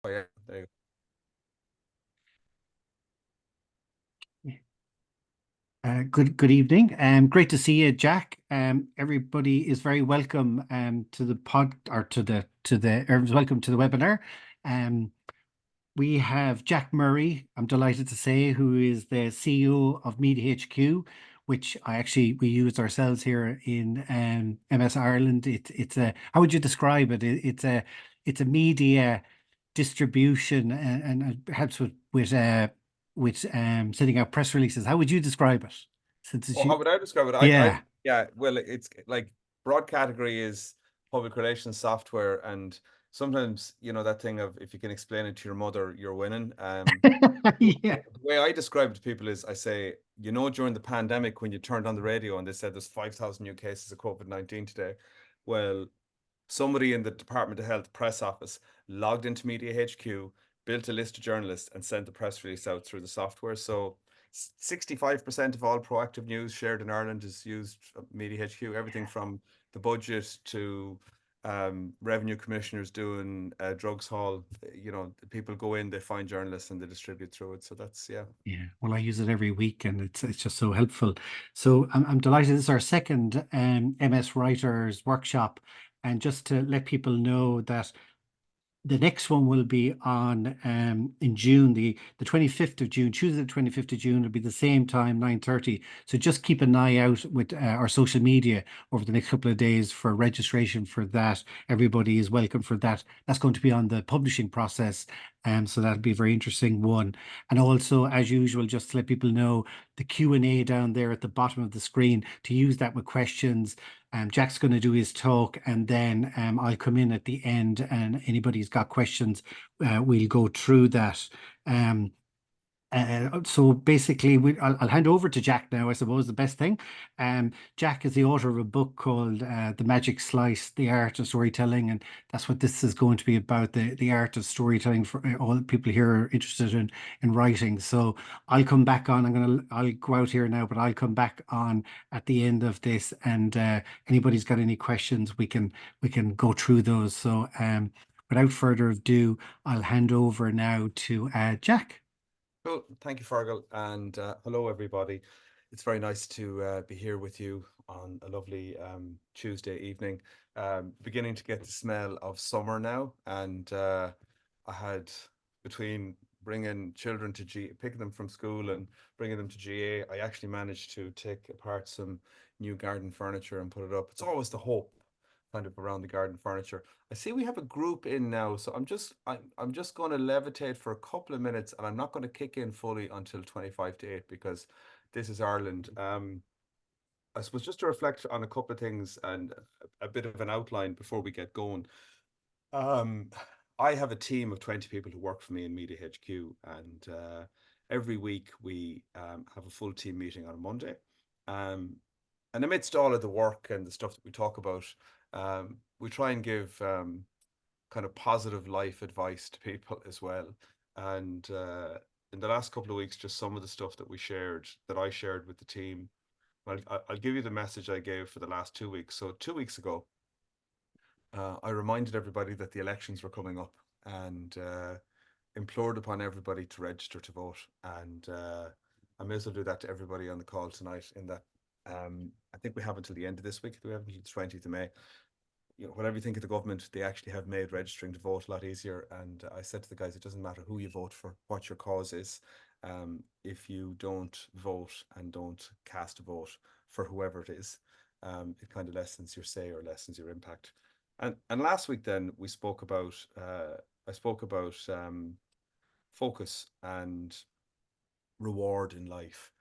Oh yeah, there you Good evening. Great to see you, Jack. Everybody is very welcome to the pod or to the everyone's welcome to the webinar. Um, we have Jack Murray, I'm delighted to say, who is the CEO of Media HQ, which we use ourselves here in MS Ireland. It's a how would you describe it? It's a media distribution and it helps with sending out press releases. How would you describe it? Since it's Well, how you, would I describe it? yeah, Yeah, well, it's like broad category is public relations software, and sometimes that thing of if you can explain it to your mother, you're winning. yeah, The way I describe it to people is I say, during the pandemic when you turned on the radio and they said there's 5,000 new cases of COVID-19 today, well, somebody in the Department of Health press office logged into Media HQ, built a list of journalists, and sent the press release out through the software. So 65% of all proactive news shared in Ireland is used Media HQ, everything from the budget to revenue commissioners doing drugs hall. People go in, they find journalists, and they distribute through it. So that's, yeah. yeah. Well, I use it every week, and it's just so helpful. So I'm delighted. This is our second MS Writers workshop, and just to let people know that the next one will be on in June, the 25th of June, Tuesday the 25th of June. It'll be the same time, 9:30. So just keep an eye out with our social media over the next couple of days for registration for that. Everybody is welcome for that. That's going to be on the publishing process. So that'll be a very interesting one. And also, as usual, just to let people know, the Q&A down there at the bottom of the screen, to use that with questions. Jack's going to do his talk, and then I'll come in at the end, and anybody's got questions, we'll go through that. Um, so basically, I'll hand over to Jack now, I suppose, the best thing. Jack is the author of a book called The Magic Slice, The Art of Storytelling, and that's what this is going to be about, the art of storytelling for all the people here are interested in writing. So I'll come back on. I'll go out here now, but I'll come back on at the end of this, and anybody's got any questions, we can go through those. So without further ado, I'll hand over now to Jack. Cool. Thank you, Fergal. And hello, everybody. It's very nice to be here with you on a lovely Tuesday evening. Beginning to get the smell of summer now. And I had, between bringing children to picking them from school and bringing them to GA, I actually managed to take apart some new garden furniture and put it up. It's always the hope kind of around the garden furniture. I see we have a group in now, so I'm just going to levitate for a couple of minutes, and I'm not going to kick in fully until 25 to 8 because this is Ireland. I suppose just to reflect on a couple of things and a bit of an outline before we get going. Um, I have a team of 20 people who work for me in Media HQ, and every week we have a full team meeting on a Monday. Um, and amidst all of the work and the stuff that we talk about, we try and give kind of positive life advice to people as well. And in the last couple of weeks, just some of the stuff that I shared with the team. I'll give you the message I gave for the last 2 weeks. So 2 weeks ago, I reminded everybody that the elections were coming up, and implored upon everybody to register to vote. And I may as well do that to everybody on the call tonight. In that, I think we have until the end of this week. We have until the 20th of May. Whatever you think of the government, they actually have made registering to vote a lot easier. And I said to the guys, it doesn't matter who you vote for, what your cause is. If you don't vote and don't cast a vote for whoever it is, it kind of lessens your say or lessens your impact. And last week then we spoke about I spoke about focus and reward in life.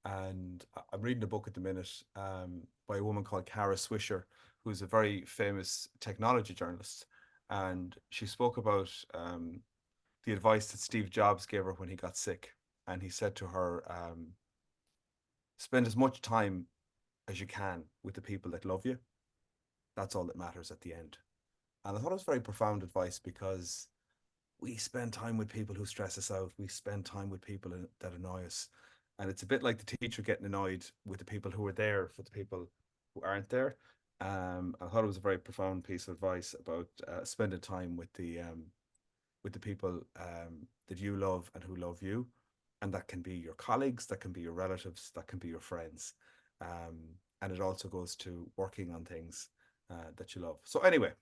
And I'm reading a book at the minute by a woman called Kara Swisher, who's a very famous technology journalist. And she spoke about the advice that Steve Jobs gave her when he got sick. And he said to her, spend as much time as you can with the people that love you. That's all that matters at the end. And I thought it was very profound advice because we spend time with people who stress us out. We spend time with people that annoy us. And it's a bit like the teacher getting annoyed with the people who are there for the people who aren't there. I thought it was a very profound piece of advice about spending time with with the people that you love and who love you. And that can be your colleagues, that can be your relatives, that can be your friends. And it also goes to working on things that you love. So anyway,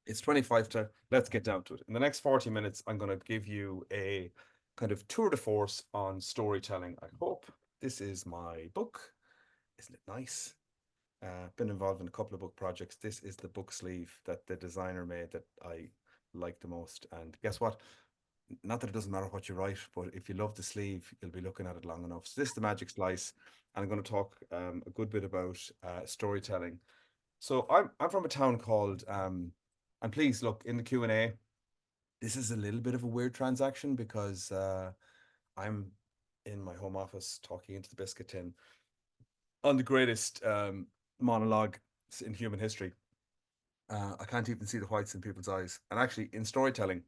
it's 25 to, let's get down to it. In the next 40 minutes, I'm going to give you a kind of tour de force on storytelling. I hope this is my book. Isn't it nice? Been involved in a couple of book projects. This is the book sleeve that the designer made that I like the most. And guess what? Not that it doesn't matter what you write, but if you love the sleeve, you'll be looking at it long enough. So this is the Magic Slice, and I'm going to talk a good bit about storytelling. So I'm from a town called and please look in the Q&A. This is a little bit of a weird transaction because I'm in my home office talking into the biscuit tin on the greatest monologue in human history. I can't even see the whites in people's eyes. And actually, in storytelling,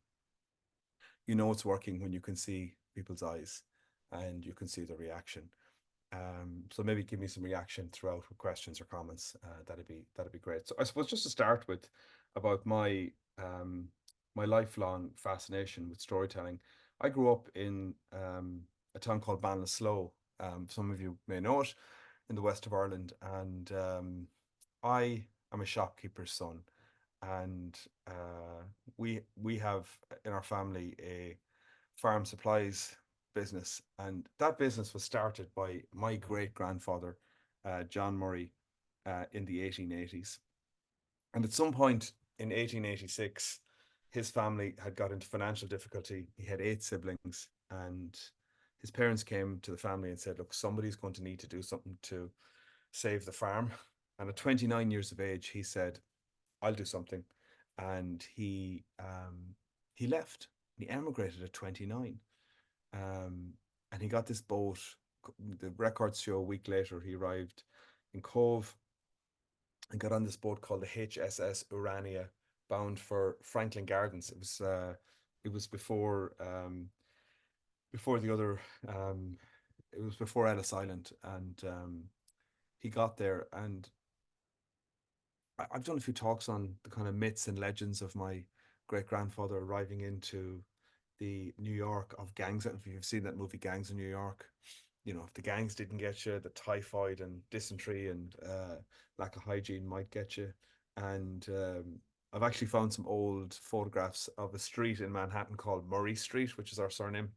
you know it's working when you can see people's eyes and you can see the reaction. So maybe give me some reaction throughout with questions or comments. That'd be great. So I suppose just to start with about my lifelong fascination with storytelling. I grew up in a town called Ballinasloe. Some of you may know it, in the west of Ireland, and I am a shopkeeper's son, and we have in our family a farm supplies business, and that business was started by my great grandfather, John Murray, in the 1880s. And at some point in 1886, his family had got into financial difficulty. He had 8 siblings, and his parents came to the family and said, "Look, somebody's going to need to do something to save the farm." And at 29 years of age, he said, "I'll do something." And he left. He emigrated at 29. Um, and he got this boat. The records show a week later he arrived in Cove and got on this boat called the HSS Urania, bound for Franklin Gardens. It was before the other it was before Ellis Island, and he got there, and I've done a few talks on the kind of myths and legends of my great grandfather arriving into the New York of gangs. If you've seen that movie Gangs in New York, you know, if the gangs didn't get you, the typhoid and dysentery and lack of hygiene might get you. And I've actually found some old photographs of a street in Manhattan called Murray Street, which is our surname.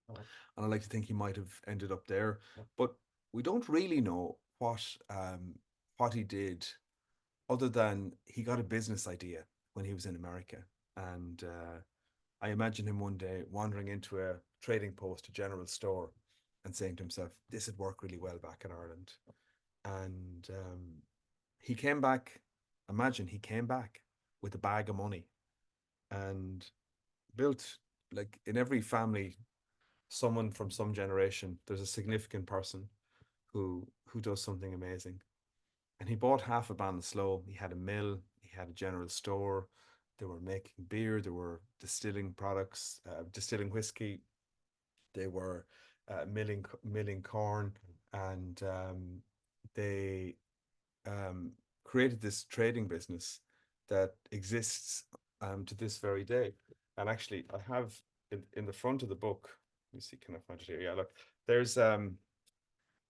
And I like to think he might have ended up there. But we don't really know what he did, other than he got a business idea when he was in America. And I imagine him one day wandering into a trading post, a general store, and saying to himself, "This would work really well back in Ireland." And he came back. Imagine he came back with a bag of money and built, like in every family, someone from some generation. There's a significant person who does something amazing. And he bought half a Ballinasloe. He had a mill. He had a general store. They were making beer. They were distilling products, distilling whiskey. They were milling corn, and they um, created this trading business that exists to this very day. And actually, I have in the front of the book. Let me see, can I find it here? Yeah, look, there's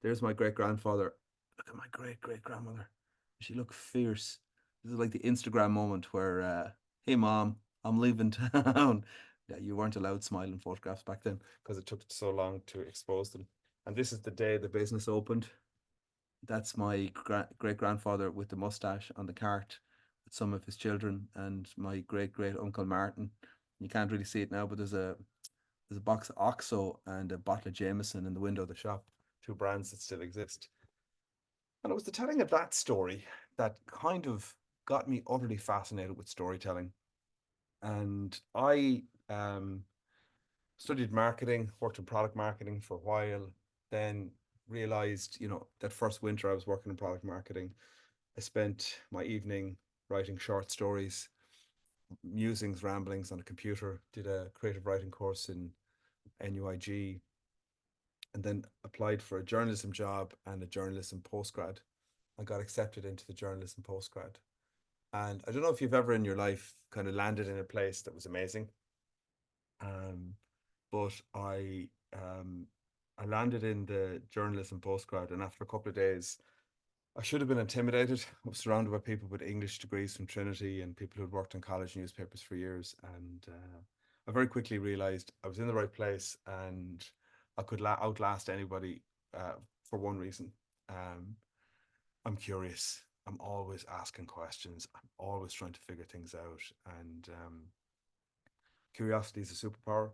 there's my great grandfather. Look at my great great grandmother. She looked fierce. This is like the Instagram moment where, hey mom, I'm leaving town. Yeah, you weren't allowed smiling photographs back then because it took so long to expose them. And this is the day the business opened. That's my great grandfather with the mustache on the cart with some of his children, and my great great uncle Martin. You can't really see it now, but there's a box of Oxo and a bottle of Jameson in the window of the shop, two brands that still exist. And it was the telling of that story that kind of got me utterly fascinated with storytelling. And I studied marketing, worked in product marketing for a while, then realized, that first winter I was working in product marketing, I spent my evening writing short stories, musings, ramblings on a computer, did a creative writing course in NUIG, and then applied for a journalism job and a journalism postgrad. I got accepted into the journalism postgrad. And I don't know if you've ever in your life kind of landed in a place that was amazing. Um, but I landed in the journalism postgrad, and after a couple of days, I should have been intimidated. I was surrounded by people with English degrees from Trinity and people who'd worked in college newspapers for years, and I very quickly realized I was in the right place and I could outlast anybody for one reason. Um, I'm curious. I'm always asking questions. I'm always trying to figure things out, and curiosity is a superpower.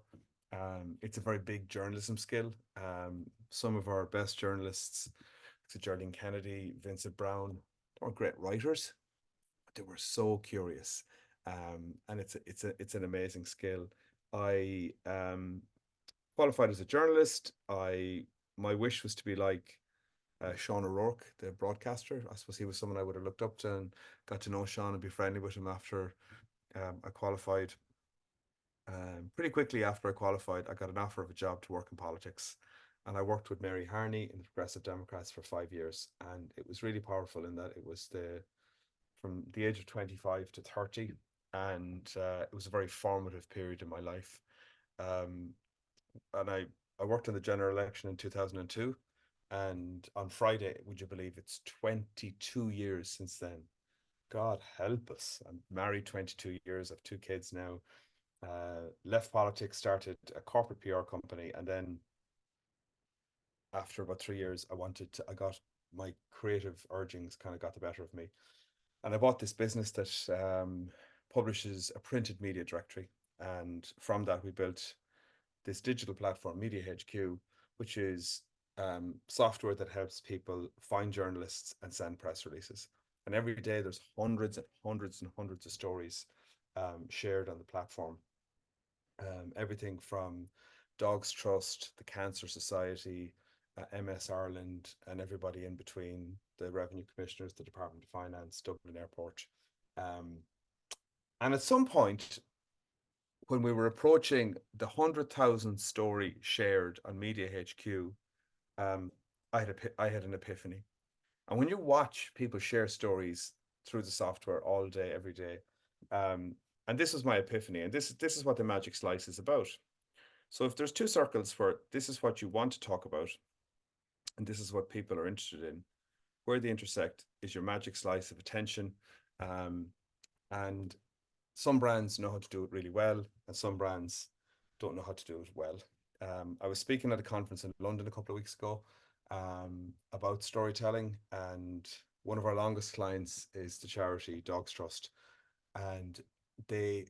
It's a very big journalism skill. Some of our best journalists, so Geraldine Kennedy, Vincent Brown, are great writers. They were so curious, and it's an amazing skill. I qualified as a journalist. I My wish was to be like Sean O'Rourke, the broadcaster. I suppose he was someone I would have looked up to and got to know Sean and be friendly with him after I qualified. Pretty quickly after I qualified, I got an offer of a job to work in politics. And I worked with Mary Harney in the Progressive Democrats for 5 years. And it was really powerful in that it was from the age of 25 to 30. And it was a very formative period in my life. Um, and I worked in the general election in 2002. And on Friday, would you believe it's 22 years since then? God help us. I'm married 22 years. I have two kids now. Left politics, started a corporate PR company, and then after about 3 years, I got my creative urgings kind of got the better of me, and I bought this business that publishes a printed media directory, and from that we built this digital platform, Media HQ, which is software that helps people find journalists and send press releases. And every day there's hundreds and hundreds and hundreds of stories shared on the platform, everything from Dogs Trust, the Cancer Society, MS Ireland, and everybody in between, the Revenue Commissioners, the Department of Finance, Dublin Airport. Um, and at some point, when we were approaching the 100,000 story shared on Media HQ, um, I had an epiphany. And when you watch people share stories through the software all day, every day, um, and this was my epiphany, and this is what the magic slice is about. So if there's two circles for this is what you want to talk about, and this is what people are interested in, where they intersect is your magic slice of attention. Um, and some brands know how to do it really well, and some brands don't know how to do it well. I was speaking at a conference in London a couple of weeks ago about storytelling, and one of our longest clients is the charity Dogs Trust, and they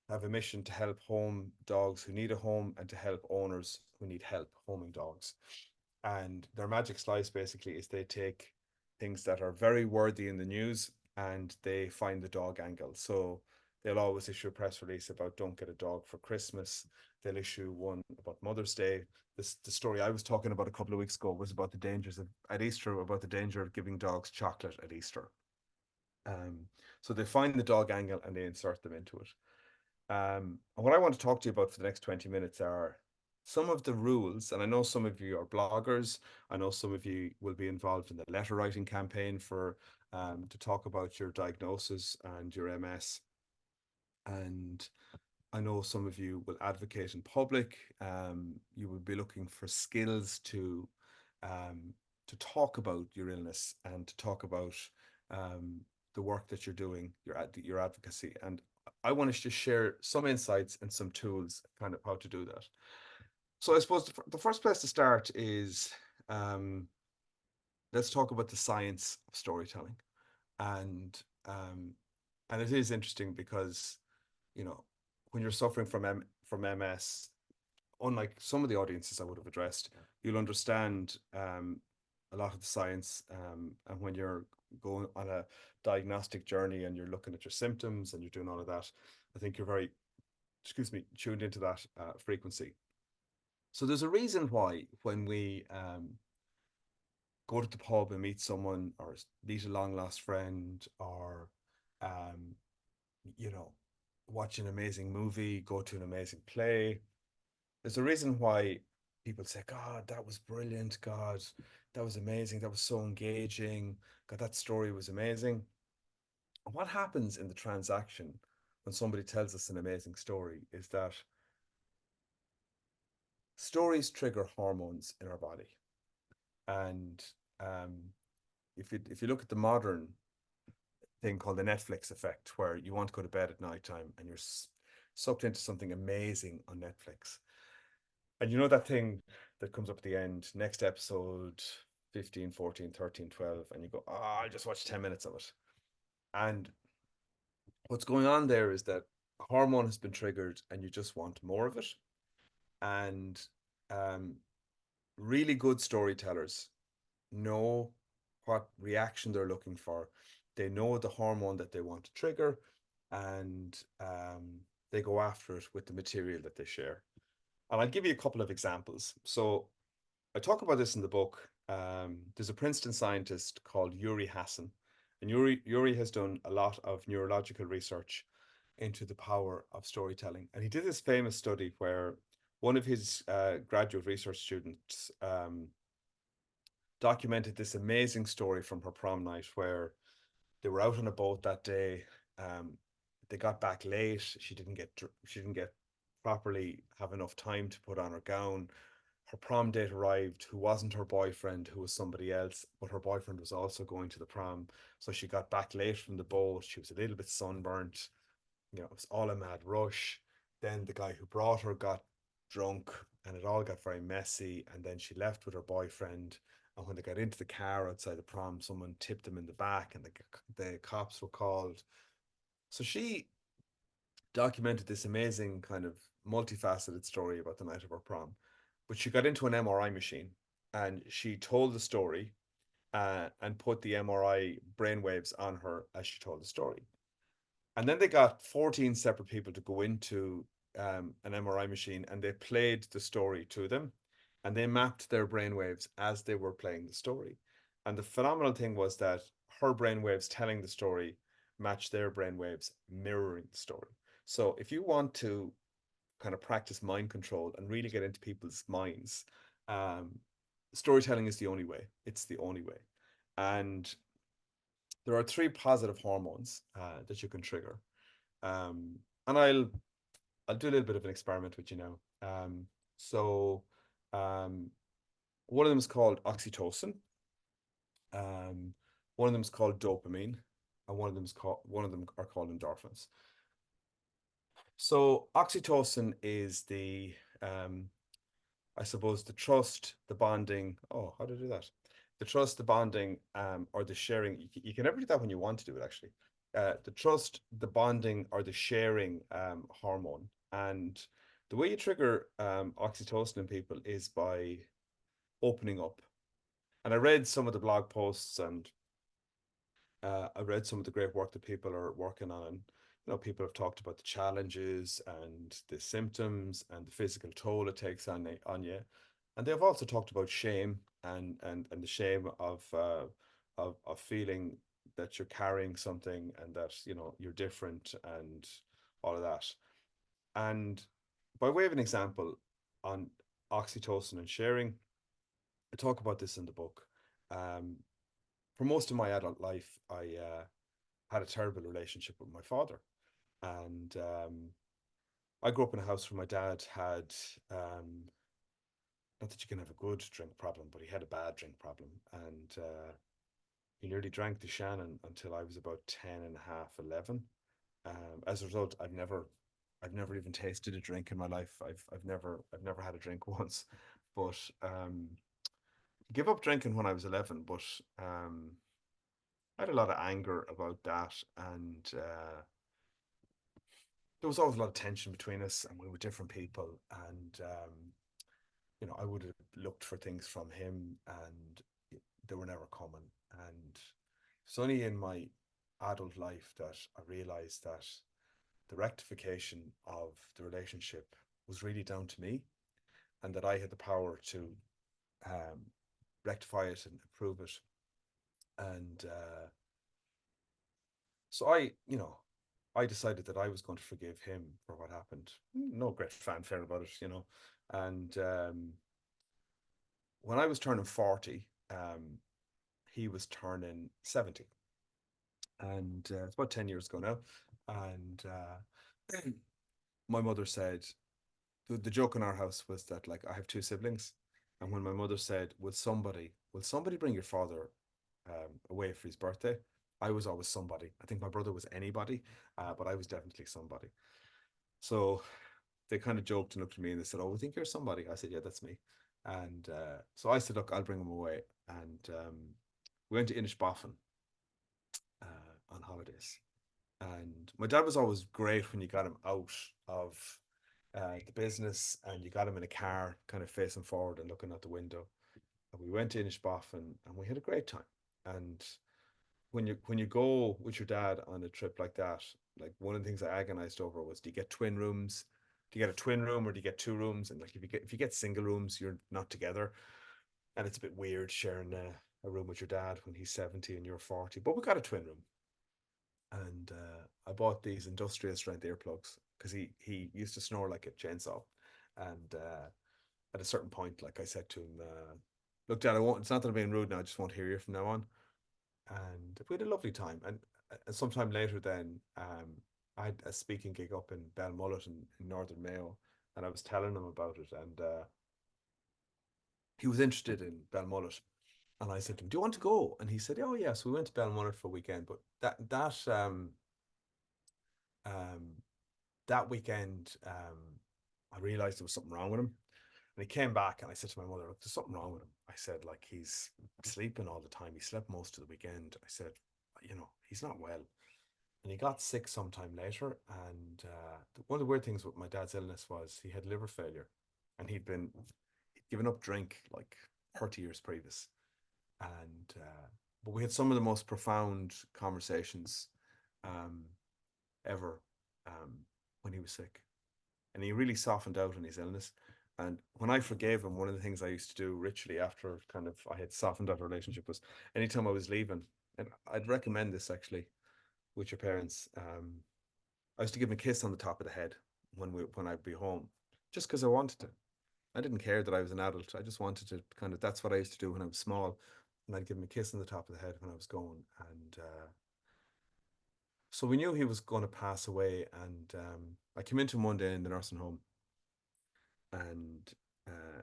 have a mission to help home dogs who need a home and to help owners who need help homing dogs. And their magic slice basically is they take things that are very worthy in the news and they find the dog angle. So they'll always issue a press release about don't get a dog for Christmas. They'll issue one about Mother's Day. The story I was talking about a couple of weeks ago was about the dangers of at Easter, about the danger of giving dogs chocolate at Easter. Um, so they find the dog angle and they insert them into it. And what I want to talk to you about for the next 20 minutes are some of the rules. And I know some of you are bloggers. I know some of you will be involved in the letter writing campaign for to talk about your diagnosis and your MS. And I know some of you will advocate in public. You will be looking for skills um, to talk about your illness and to talk about um, the work that you're doing, your advocacy. And I want to just share some insights and some tools, kind of how to do that. So I suppose the first place to start is um, let's talk about the science of storytelling, and um, and it is interesting because you know when you're suffering from MS, unlike some of the audiences I would have addressed, you'll understand a lot of the science. And when you're going on a diagnostic journey and you're looking at your symptoms and you're doing all of that, I think you're very, excuse me, tuned into that frequency. So there's a reason why when we go to the pub and meet someone or meet a long lost friend or um, you know, watch an amazing movie, go to an amazing play, there's a reason why people say, God, that was brilliant. God, that was amazing. That was so engaging. God, that story was amazing. And what happens in the transaction when somebody tells us an amazing story is that stories trigger hormones in our body. And um, if you look at the modern thing called the Netflix effect, where you want to go to bed at night time and you're sucked into something amazing on Netflix. And you know that thing that comes up at the end, next episode 15, 14, 13, 12, and you go, oh, I'll just watch 10 minutes of it. And what's going on there is that a hormone has been triggered and you just want more of it. And um, really good storytellers know what reaction they're looking for. They know the hormone that they want to trigger, and they go after it with the material that they share. And I'll give you a couple of examples. So I talk about this in the book. There's a Princeton scientist called Uri Hasson, and Uri has done a lot of neurological research into the power of storytelling. And he did this famous study where one of his graduate research students documented this amazing story from her prom night where they were out on a boat that day. Um, they got back late. She didn't get properly have enough time to put on her gown. Her prom date arrived, who wasn't her boyfriend, who was somebody else, but her boyfriend was also going to the prom. So she got back late from the boat. She was a little bit sunburnt. It was all a mad rush. Then the guy who brought her got drunk and it all got very messy. And then she left with her boyfriend. And when they got into the car outside the prom, someone tipped them in the back and the cops were called. So she documented this amazing kind of multifaceted story about the night of her prom. But she got into an MRI machine and she told the story and put the MRI brainwaves on her as she told the story. And then they got 14 separate people to go into an MRI machine and they played the story to them and they mapped their brainwaves as they were playing the story. And the phenomenal thing was that her brainwaves telling the story matched their brainwaves mirroring the story. So if you want to kind of practice mind control and really get into people's minds, um, storytelling is the only way. It's the only way. And there are three positive hormones that you can trigger. Um, and I'll do a little bit of an experiment with you now. So um, one of them is called oxytocin. Um, one of them is called dopamine, and one of them are called endorphins. So oxytocin is um, I suppose the trust, the bonding. Oh, how to do that? The trust, the bonding, or the sharing. You can never do that when you want to do it, actually. The trust, the bonding, or the sharing hormone. And the way you trigger oxytocin in people is by opening up. And I read some of the blog posts and I read some of the great work that people are working on. And, people have talked about the challenges and the symptoms and the physical toll it takes on you. And they've also talked about shame and the shame of feeling that you're carrying something and that, you're different and all of that. And by way of an example on oxytocin and sharing, I talk about this in the book. Um, for most of my adult life, I had a terrible relationship with my father. And I grew up in a house where my dad had, not that you can have a good drink problem, but he had a bad drink problem. And he nearly drank the Shannon until I was about 10 and a half, 11. As a result, I've never even tasted a drink in my life. I've never had a drink once. But give up drinking when I was 11, but I had a lot of anger about that. And there was always a lot of tension between us, and we were different people. And I would have looked for things from him, and they were never coming. And it's only in my adult life that I realized that the rectification of the relationship was really down to me, and that I had the power to um, rectify it and improve it. And so I decided that I was going to forgive him for what happened. No great fanfare about it. And when I was turning 40, he was turning 70. And it's about 10 years ago now. And my mother said, the joke in our house was that like I have two siblings, and when my mother said, will somebody bring your father away for his birthday?" I was always somebody. I think my brother was anybody, but I was definitely somebody. So they kind of joked and looked at me and they said, "Oh, we think you're somebody." I said, "Yeah, that's me." And so I said, "Look, I'll bring him away." And we went to Inishbofin on holidays. And my dad was always great when you got him out of the business and you got him in a car, kind of facing forward and looking out the window. And we went to Inishbofin and we had a great time. And when you go with your dad on a trip like that, like one of the things I agonized over was, do you get twin rooms? Do you get a twin room or do you get two rooms? And like if you get single rooms, you're not together, and it's a bit weird sharing a room with your dad when he's 70 and you're 40. But we got a twin room, and I bought these industrial strength earplugs because he used to snore like a chainsaw, and at a certain point, like I said to him, "Look, Dad, I won't. It's not that I'm being rude now. I just won't hear you from now on." And we had a lovely time. And sometime later, then I had a speaking gig up in Belmullet in Northern Mayo, and I was telling him about it, and he was interested in Belmullet. And I said to him, "Do you want to go?" And he said, "Oh yes." Yeah. So we went to Belmullet for a weekend, but um, that weekend, I realized there was something wrong with him. And he came back, and I said to my mother, "Look, there's something wrong with him." I said, like, he's sleeping all the time. He slept most of the weekend. I said, he's not well. And he got sick sometime later. And one of the weird things with my dad's illness was he had liver failure, and he'd given up drink like 30 years previous. And but we had some of the most profound conversations um, ever um, when he was sick, and he really softened out in his illness. And when I forgave him, one of the things I used to do ritually after kind of I had softened that relationship was anytime I was leaving, and I'd recommend this actually with your parents. I used to give him a kiss on the top of the head when I'd be home, just because I wanted to. I didn't care that I was an adult. I just wanted to kind of. That's what I used to do when I was small, and I'd give him a kiss on the top of the head when I was going. And so we knew he was going to pass away, and I came into him one day in the nursing home, and uh,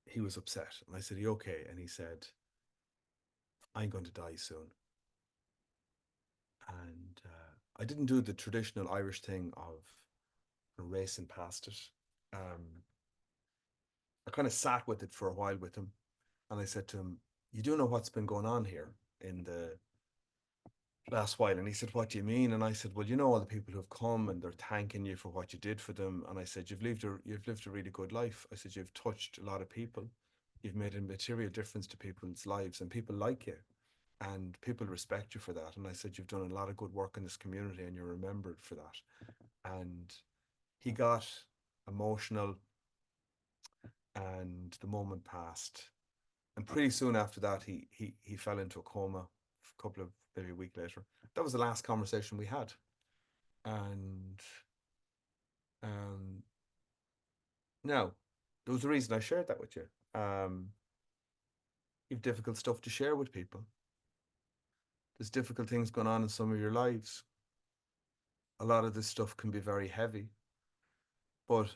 he was upset. And I said, "Are you okay?" And he said, "I'm going to die soon." And I didn't do the traditional Irish thing of racing past it. Um, I kind of sat with it for a while with him. And I said to him, "You do know what's been going on here in the last while?" And he said, "What do you mean?" And I said, "Well, you know all the people who've come and they're thanking you for what you did for them." And I said, "You've lived a really good life." I said, "You've touched a lot of people. You've made a material difference to people's lives, and people like you, and people respect you for that." And I said, "You've done a lot of good work in this community, and you're remembered for that." And he got emotional, and the moment passed. And pretty soon after that, he fell into a coma a couple of maybe a week later. That was the last conversation we had. And um, now there was a reason I shared that with you. You've difficult stuff to share with people. There's difficult things going on in some of your lives. A lot of this stuff can be very heavy, but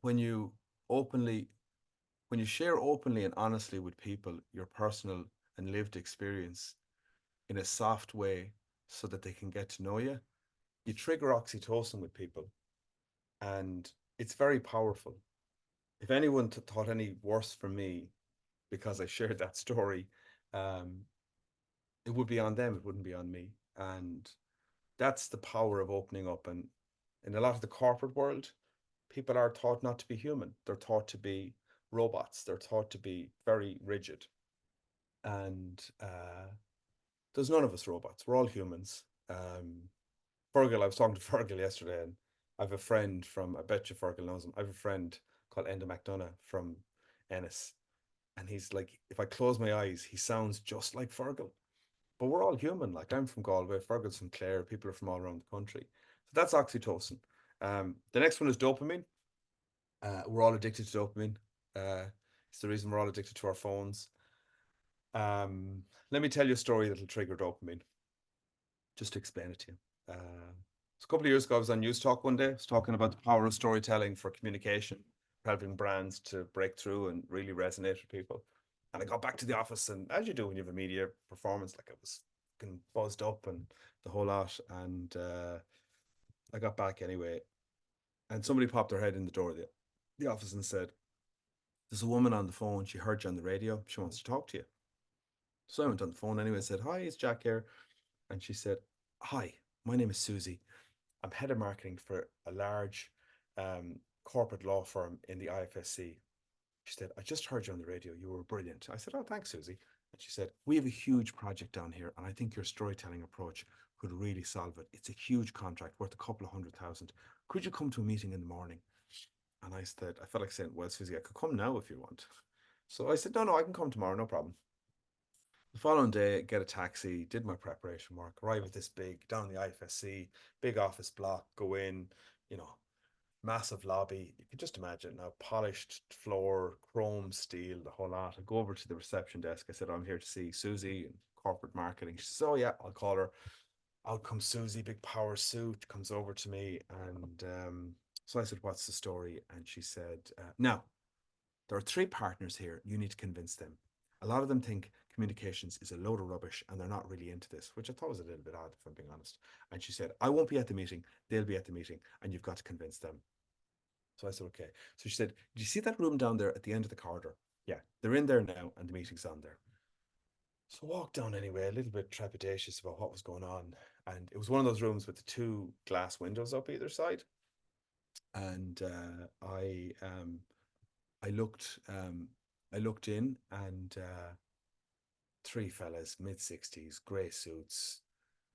when you openly, when you share openly and honestly with people your personal and lived experience in a soft way so that they can get to know you, you trigger oxytocin with people, and it's very powerful. If anyone thought any worse from me because I shared that story, um, it would be on them. It wouldn't be on me. And that's the power of opening up. And in a lot of the corporate world, people are taught not to be human. They're taught to be robots. They're taught to be very rigid. And there's none of us robots. We're all humans. Fergal, I was talking to Fergal yesterday, and I have a friend from, I bet you Fergal knows him. I have a friend called Enda McDonough from Ennis. And he's like, if I close my eyes, he sounds just like Fergal. But we're all human. Like, I'm from Galway, Fergal's from Clare, people are from all around the country. So that's oxytocin. The next one is dopamine. We're all addicted to dopamine. It's the reason we're all addicted to our phones. Let me tell you a story that'll trigger dopamine, just to explain it to you. So a couple of years ago, I was on News Talk one day. I was talking about the power of storytelling for communication, helping brands to break through and really resonate with people. And I got back to the office, and as you do when you have a media performance, like I was fucking buzzed up and the whole lot. And I got back anyway, and somebody popped their head in the door of the office and said, "There's a woman on the phone. She heard you on the radio. She wants to talk to you." So I went on the phone anyway. Said, "Hi, it's Jack here," and she said, "Hi, my name is Susie. I'm head of marketing for a large corporate law firm in the IFSC." She said, "I just heard you on the radio. You were brilliant." I said, "Oh, thanks, Susie." And she said, "We have a huge project down here, and I think your storytelling approach could really solve it. It's a huge contract worth a couple of 100,000. Could you come to a meeting in the morning?" And I said, I felt like saying, "Well, Susie, I could come now if you want." So I said, "No, no, I can come tomorrow, no problem." The following day, get a taxi, did my preparation work, arrive at this big, down the IFSC, big office block, go in, you know, massive lobby. You can just imagine now, polished floor, chrome steel, the whole lot. I go over to the reception desk. I said, "I'm here to see Susie in corporate marketing." She says, "Oh, yeah, I'll call her." Out comes Susie, big power suit, comes over to me. And so I said, "What's the story?" And she said, "Now, there are three partners here. You need to convince them. A lot of them think communications is a load of rubbish and they're not really into this," which I thought was a little bit odd, if I'm being honest. And she said, "I won't be at the meeting. They'll be at the meeting and you've got to convince them." So I said, "Okay." So she said, "Do you see that room down there at the end of the corridor?" "Yeah, they're in there now and the meeting's on there." So I walked down anyway, a little bit trepidatious about what was going on. And it was one of those rooms with the two glass windows up either side. And I looked I looked in, and three fellas, mid 60s, grey suits,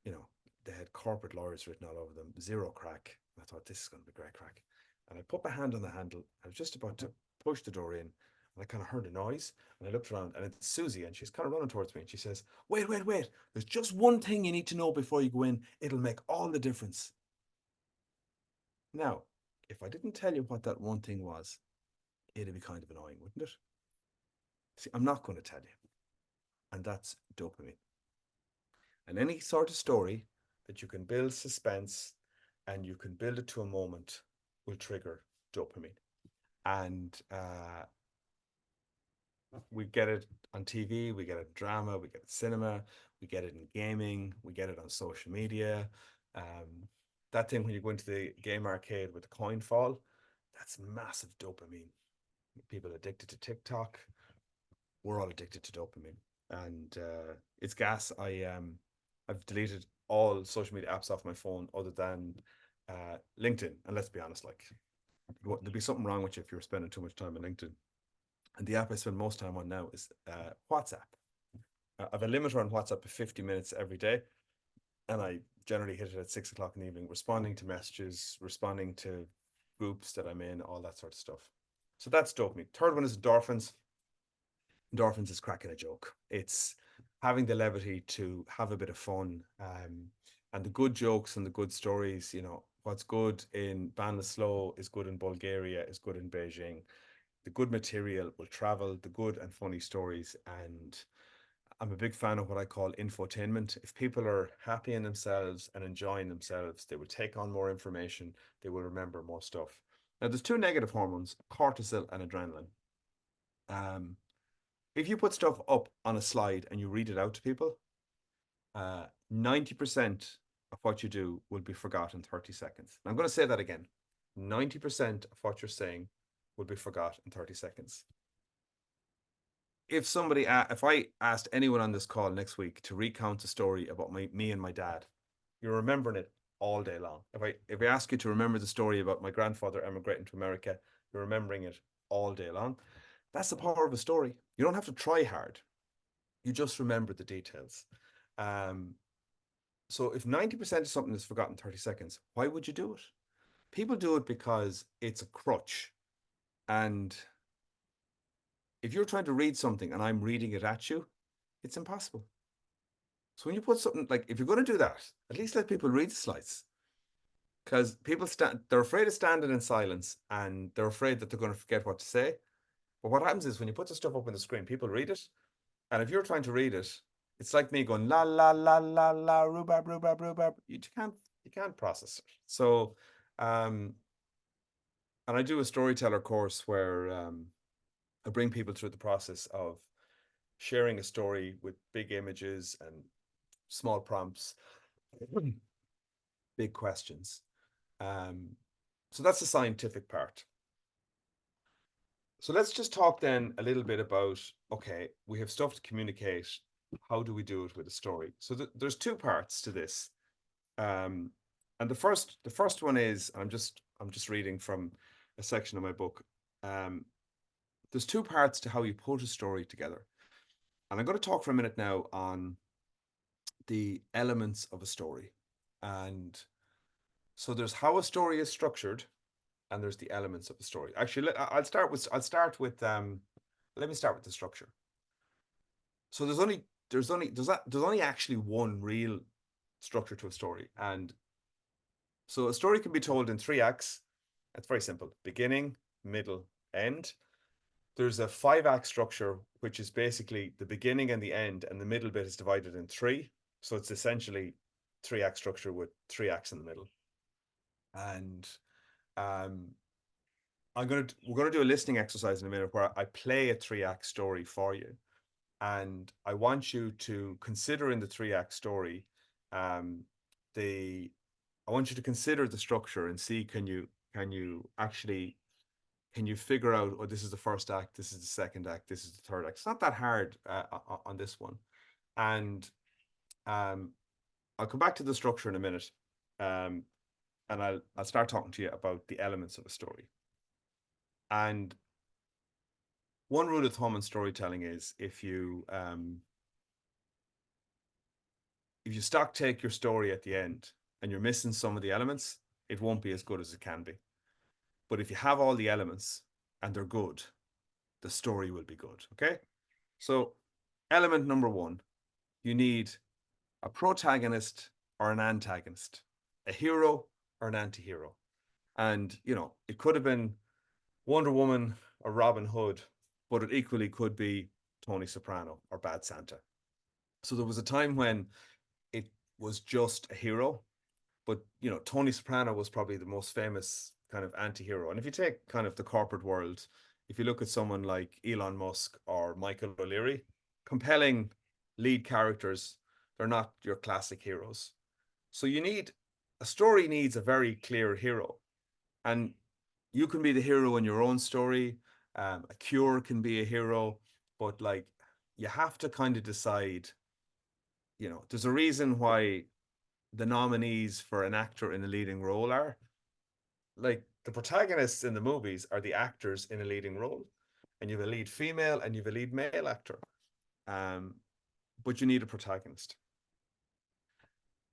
you know, they had corporate lawyers written all over them, zero crack. I thought, this is going to be great crack. And I put my hand on the handle. I was just about to push the door in, and I kind of heard a noise. And I looked around, and it's Susie, and she's kind of running towards me. And she says, "Wait, wait, wait. There's just one thing you need to know before you go in. It'll make all the difference." Now, if I didn't tell you what that one thing was, it'd be kind of annoying, wouldn't it? See, I'm not going to tell you. And that's dopamine. And any sort of story that you can build suspense and you can build it to a moment will trigger dopamine. And we get it on TV, we get it in drama, we get it in cinema, we get it in gaming, we get it on social media. That thing when you go into the game arcade with the coin fall, that's massive dopamine. People addicted to TikTok, we're all addicted to dopamine, and it's gas. I've deleted all social media apps off my phone other than LinkedIn. And let's be honest, like there'd be something wrong with you if you were spending too much time on LinkedIn. And the app I spend most time on now is WhatsApp. I've a limiter on WhatsApp of 50 minutes every day, and I generally hit it at 6 o'clock in the evening, responding to messages, responding to groups that I'm in, all that sort of stuff. So that's dopamine. Third one is endorphins. Endorphins is cracking a joke. It's having the levity to have a bit of fun, and the good jokes and the good stories. You know, what's good in Banlaslow is good in Bulgaria, is good in Beijing. The good material will travel, the good and funny stories. And I'm a big fan of what I call infotainment. If people are happy in themselves and enjoying themselves, they will take on more information, they will remember more stuff. Now, there's two negative hormones, cortisol and adrenaline. Um, if you put stuff up on a slide and you read it out to people, 90% of what you do will be forgotten in 30 seconds. And I'm going to say that again. 90% of what you're saying will be forgot in 30 seconds. If I asked anyone on this call next week to recount a story about me and my dad, you're remembering it all day long. If I ask you to remember the story about my grandfather emigrating to America, you're remembering it all day long. That's the power of a story. You don't have to try hard. You just remember the details. Um, so if 90% of something is forgotten in 30 seconds, why would you do it? People do it because it's a crutch. And if you're trying to read something and I'm reading it at you, it's impossible. So when you put something like, if you're going to do that, at least let people read the slides. Because they're afraid of standing in silence and they're afraid that they're going to forget what to say. But what happens is when you put the stuff up on the screen, people read it. And if you're trying to read it, it's like me going la la la la la rhubarb rhubarb rhubarb. You can't You can't process it. So, um, and I do a storyteller course where I bring people through the process of sharing a story with big images and small prompts, big questions. Um, so that's the scientific part. So let's just talk then a little bit about, okay, we have stuff to communicate. How do we do it with a story? So there's two parts to this. Um, and the first one is, I'm just reading from a section of my book. Um, there's two parts to how you put a story together. And I'm going to talk for a minute now on the elements of a story. And so there's how a story is structured, and there's the elements of the story. Actually, let me start with the structure. So there's only actually one real structure to a story. And so a story can be told in three acts. It's very simple: beginning, middle, end. There's a 5 act structure, which is basically the beginning and the end, and the middle bit is divided in three. So it's essentially 3 act structure with 3 acts in the middle. And um, we're gonna do a listening exercise in a minute where I play a 3 act story for you, and I want you to consider in the 3 act story, um, the I want you to consider the structure and see, can you actually, can you figure out, oh, this is the first act, this is the second act, this is the third act. It's not that hard on this one. And um, I'll come back to the structure in a minute. Um, and I'll start talking to you about the elements of a story. And one rule of thumb in storytelling is, if you stock take your story at the end and you're missing some of the elements, it won't be as good as it can be. But if you have all the elements and they're good, the story will be good. Okay. So, element number one, you need a protagonist or an antagonist, a hero or an anti hero. And, it could have been Wonder Woman or Robin Hood, but it equally could be Tony Soprano or Bad Santa. So, there was a time when it was just a hero, but Tony Soprano was probably the most famous kind of anti-hero. And if you take kind of the corporate world, if you look at someone like Elon Musk or Michael O'Leary, compelling lead characters, they're not your classic heroes. So a story needs a very clear hero, and you can be the hero in your own story. A Cure can be a hero, but like, you have to kind of decide. There's a reason why the nominees for an actor in a leading role are, like, the protagonists in the movies are the actors in a leading role, and you have a lead female and you have a lead male actor, um, but you need a protagonist.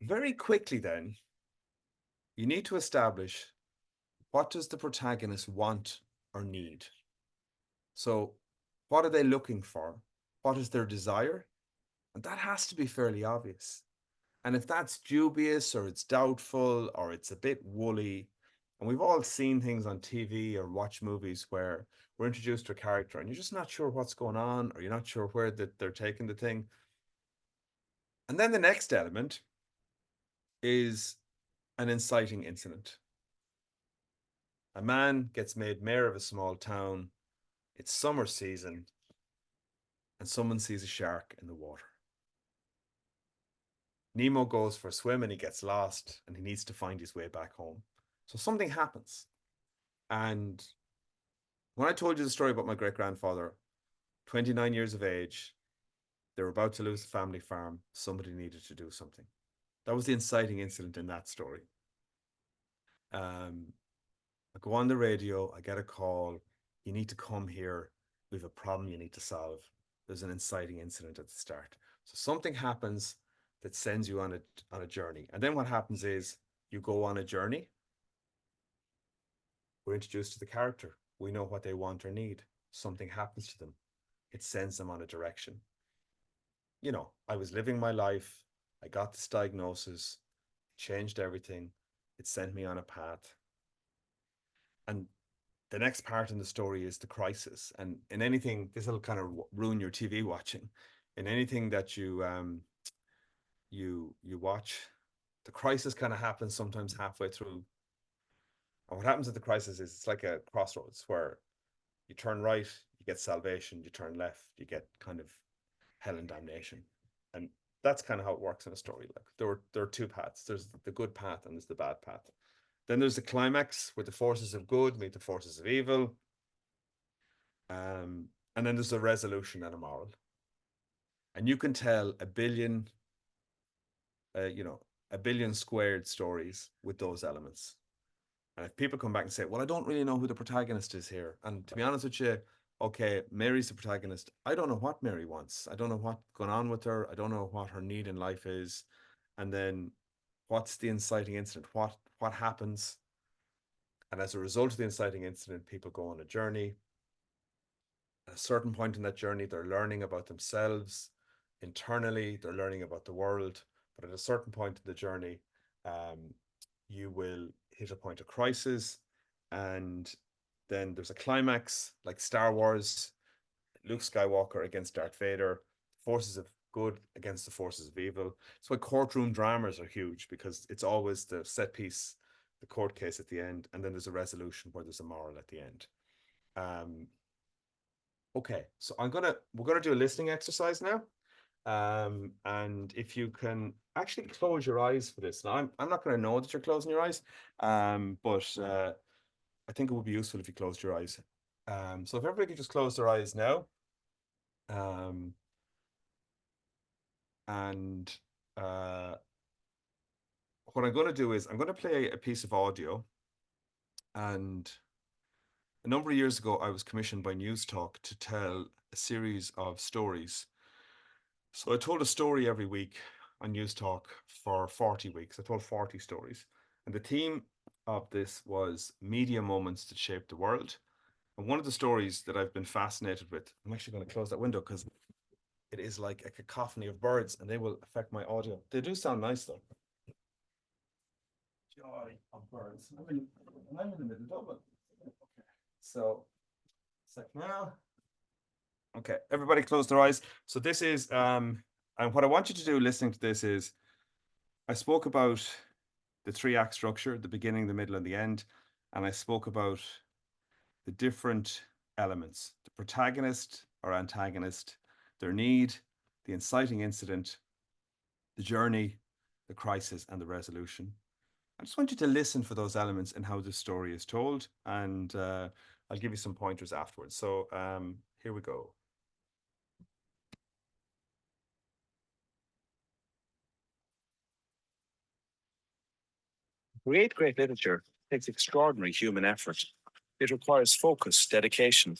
Very quickly, then, you need to establish, what does the protagonist want or need. So, what are they looking for? What is their desire? And that has to be fairly obvious. And if that's dubious or it's doubtful or it's a bit woolly, and we've all seen things on TV or watch movies where we're introduced to a character and you're just not sure what's going on, or you're not sure where that they're taking the thing. And then the next element is an inciting incident. A man gets made mayor of a small town. It's summer season, and someone sees a shark in the water. Nemo goes for a swim and he gets lost and he needs to find his way back home. So something happens. And when I told you the story about my great grandfather, 29 years of age, they were about to lose the family farm. Somebody needed to do something. That was the inciting incident in that story. I go on the radio, I get a call. You need to come here. We have a problem you need to solve. There's an inciting incident at the start. So something happens that sends you on a journey. And then what happens is, you go on a journey. We're introduced to the character. We know what they want or need. Something happens to them. It sends them on a direction. I was living my life. I got this diagnosis, changed everything. It sent me on a path. And the next part in the story is the crisis. And in anything, this will kind of ruin your TV watching. In anything that you watch, the crisis kind of happens sometimes halfway through. And what happens at the crisis is it's like a crossroads where you turn right, you get salvation, you turn left, you get kind of hell and damnation. And that's kind of how it works in a story. Like there are two paths. There's the good path and there's the bad path. Then there's the climax where the forces of good meet the forces of evil. And then there's a resolution and a moral. And you can tell a billion squared stories with those elements. And if people come back and say, well, I don't really know who the protagonist is here. And to be honest with you, okay, Mary's the protagonist. I don't know what Mary wants. I don't know what's going on with her. I don't know what her need in life is. And then what's the inciting incident? What happens? And as a result of the inciting incident, people go on a journey. At a certain point in that journey, they're learning about themselves. Internally, they're learning about the world. But at a certain point in the journey, you will hit a point of crisis, and then there's a climax, like Star Wars, Luke Skywalker against Darth Vader, forces of good against the forces of evil. That's why courtroom dramas are huge, because it's always the set piece, the court case at the end, and then there's a resolution where there's a moral at the end. Okay, so we're gonna do a listening exercise now. And if you can actually close your eyes for this. Now, I'm not going to know that you're closing your eyes, but I think it would be useful if you closed your eyes. So if everybody could just close their eyes now. And what I'm going to do is I'm going to play a piece of audio. And a number of years ago, I was commissioned by News Talk to tell a series of stories. So I told a story every week on News Talk for 40 weeks. I told 40 stories. And the theme of this was media moments that shape the world. And one of the stories that I've been fascinated with, I'm actually going to close that window because it is like a cacophony of birds and they will affect my audio. They do sound nice though. Joy of birds. I'm in the middle of Dublin. Okay. So, sec now. Okay, everybody close their eyes. So this is, and what I want you to do listening to this is, I spoke about the 3-act structure, the beginning, the middle, and the end. And I spoke about the different elements, the protagonist or antagonist, their need, the inciting incident, the journey, the crisis, and the resolution. I just want you to listen for those elements and how the story is told. And I'll give you some pointers afterwards. So here we go. Create great literature takes extraordinary human effort. It requires focus, dedication,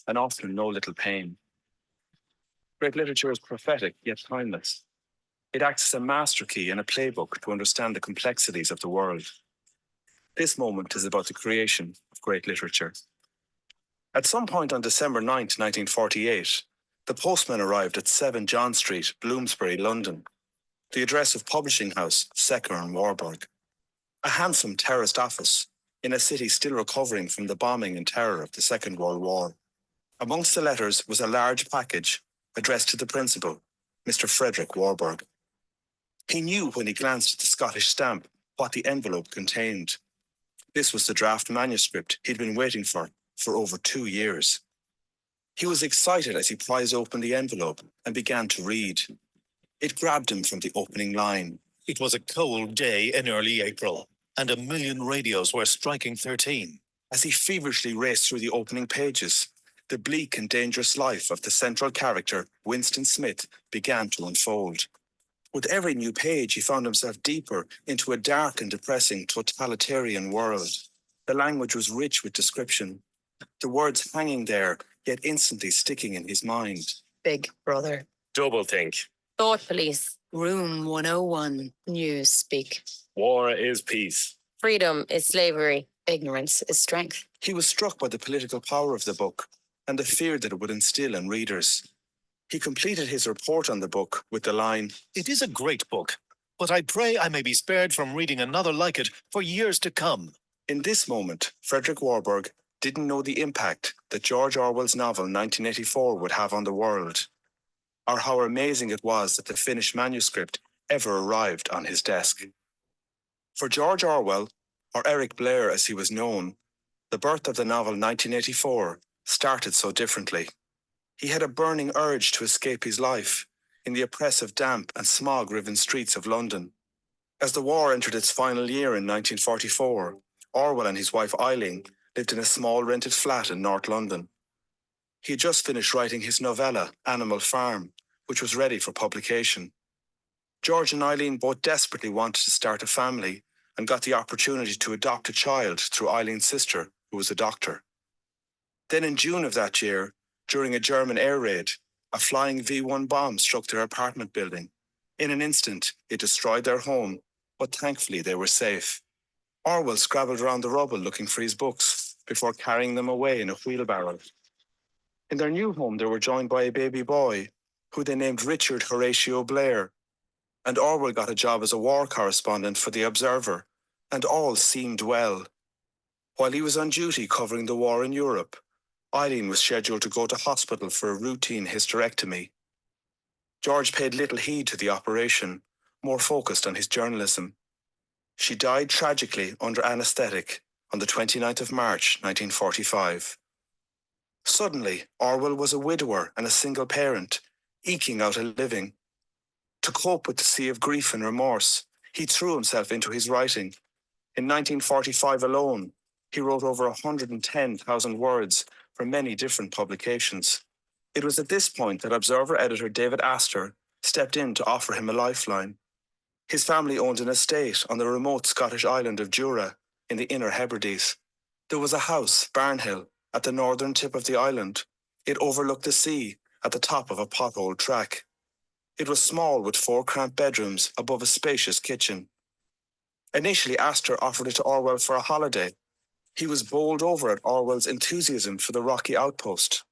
and often no little pain. Great literature is prophetic yet timeless. It acts as a master key and a playbook to understand the complexities of the world. This moment is about the creation of great literature. At some point on December 9th, 1948, the postman arrived at 7 John Street, Bloomsbury, London, the address of publishing house Secker and Warburg. A handsome terraced office in a city still recovering from the bombing and terror of the Second World War. Amongst the letters was a large package addressed to the principal, Mr. Frederick Warburg. He knew when he glanced at the Scottish stamp what the envelope contained. This was the draft manuscript he'd been waiting for over 2 years. He was excited as he prized open the envelope and began to read. It grabbed him from the opening line. It was a cold day in early April, and a million radios were striking 13. As he feverishly raced through the opening pages, the bleak and dangerous life of the central character, Winston Smith, began to unfold. With every new page, he found himself deeper into a dark and depressing totalitarian world. The language was rich with description, the words hanging there, yet instantly sticking in his mind. Big Brother. Doublethink. Thought Police. Room 101. News speak. War is peace. Freedom is slavery. Ignorance is strength. He was struck by the political power of the book and the fear that it would instill in readers. He completed his report on the book with the line, It is a great book, but I pray I may be spared from reading another like it for years to come. In this moment, Frederick Warburg didn't know the impact that George Orwell's novel 1984 would have on the world, or how amazing it was that the finished manuscript ever arrived on his desk. For George Orwell, or Eric Blair as he was known, the birth of the novel 1984 started so differently. He had a burning urge to escape his life in the oppressive, damp and smog-riven streets of London. As the war entered its final year in 1944, Orwell and his wife Eileen lived in a small rented flat in North London. He had just finished writing his novella, Animal Farm, which was ready for publication. George and Eileen both desperately wanted to start a family and got the opportunity to adopt a child through Eileen's sister, who was a doctor. Then in June of that year, during a German air raid, a flying V-1 bomb struck their apartment building. In an instant, it destroyed their home, but thankfully they were safe. Orwell scrabbled around the rubble looking for his books before carrying them away in a wheelbarrow. In their new home, they were joined by a baby boy, who they named Richard Horatio Blair, and Orwell got a job as a war correspondent for The Observer, and all seemed well. While he was on duty covering the war in Europe, Eileen was scheduled to go to hospital for a routine hysterectomy. George paid little heed to the operation, more focused on his journalism. She died tragically under anaesthetic on the 29th of March, 1945. Suddenly, Orwell was a widower and a single parent, eking out a living. To cope with the sea of grief and remorse, he threw himself into his writing. In 1945 alone, he wrote over 110,000 words for many different publications. It was at this point that Observer editor David Astor stepped in to offer him a lifeline. His family owned an estate on the remote Scottish island of Jura in the Inner Hebrides. There was a house, Barnhill, at the northern tip of the island. It overlooked the sea at the top of a potholed track. It was small with 4 cramped bedrooms above a spacious kitchen. Initially, Astor offered it to Orwell for a holiday. He was bowled over at Orwell's enthusiasm for the rocky outpost.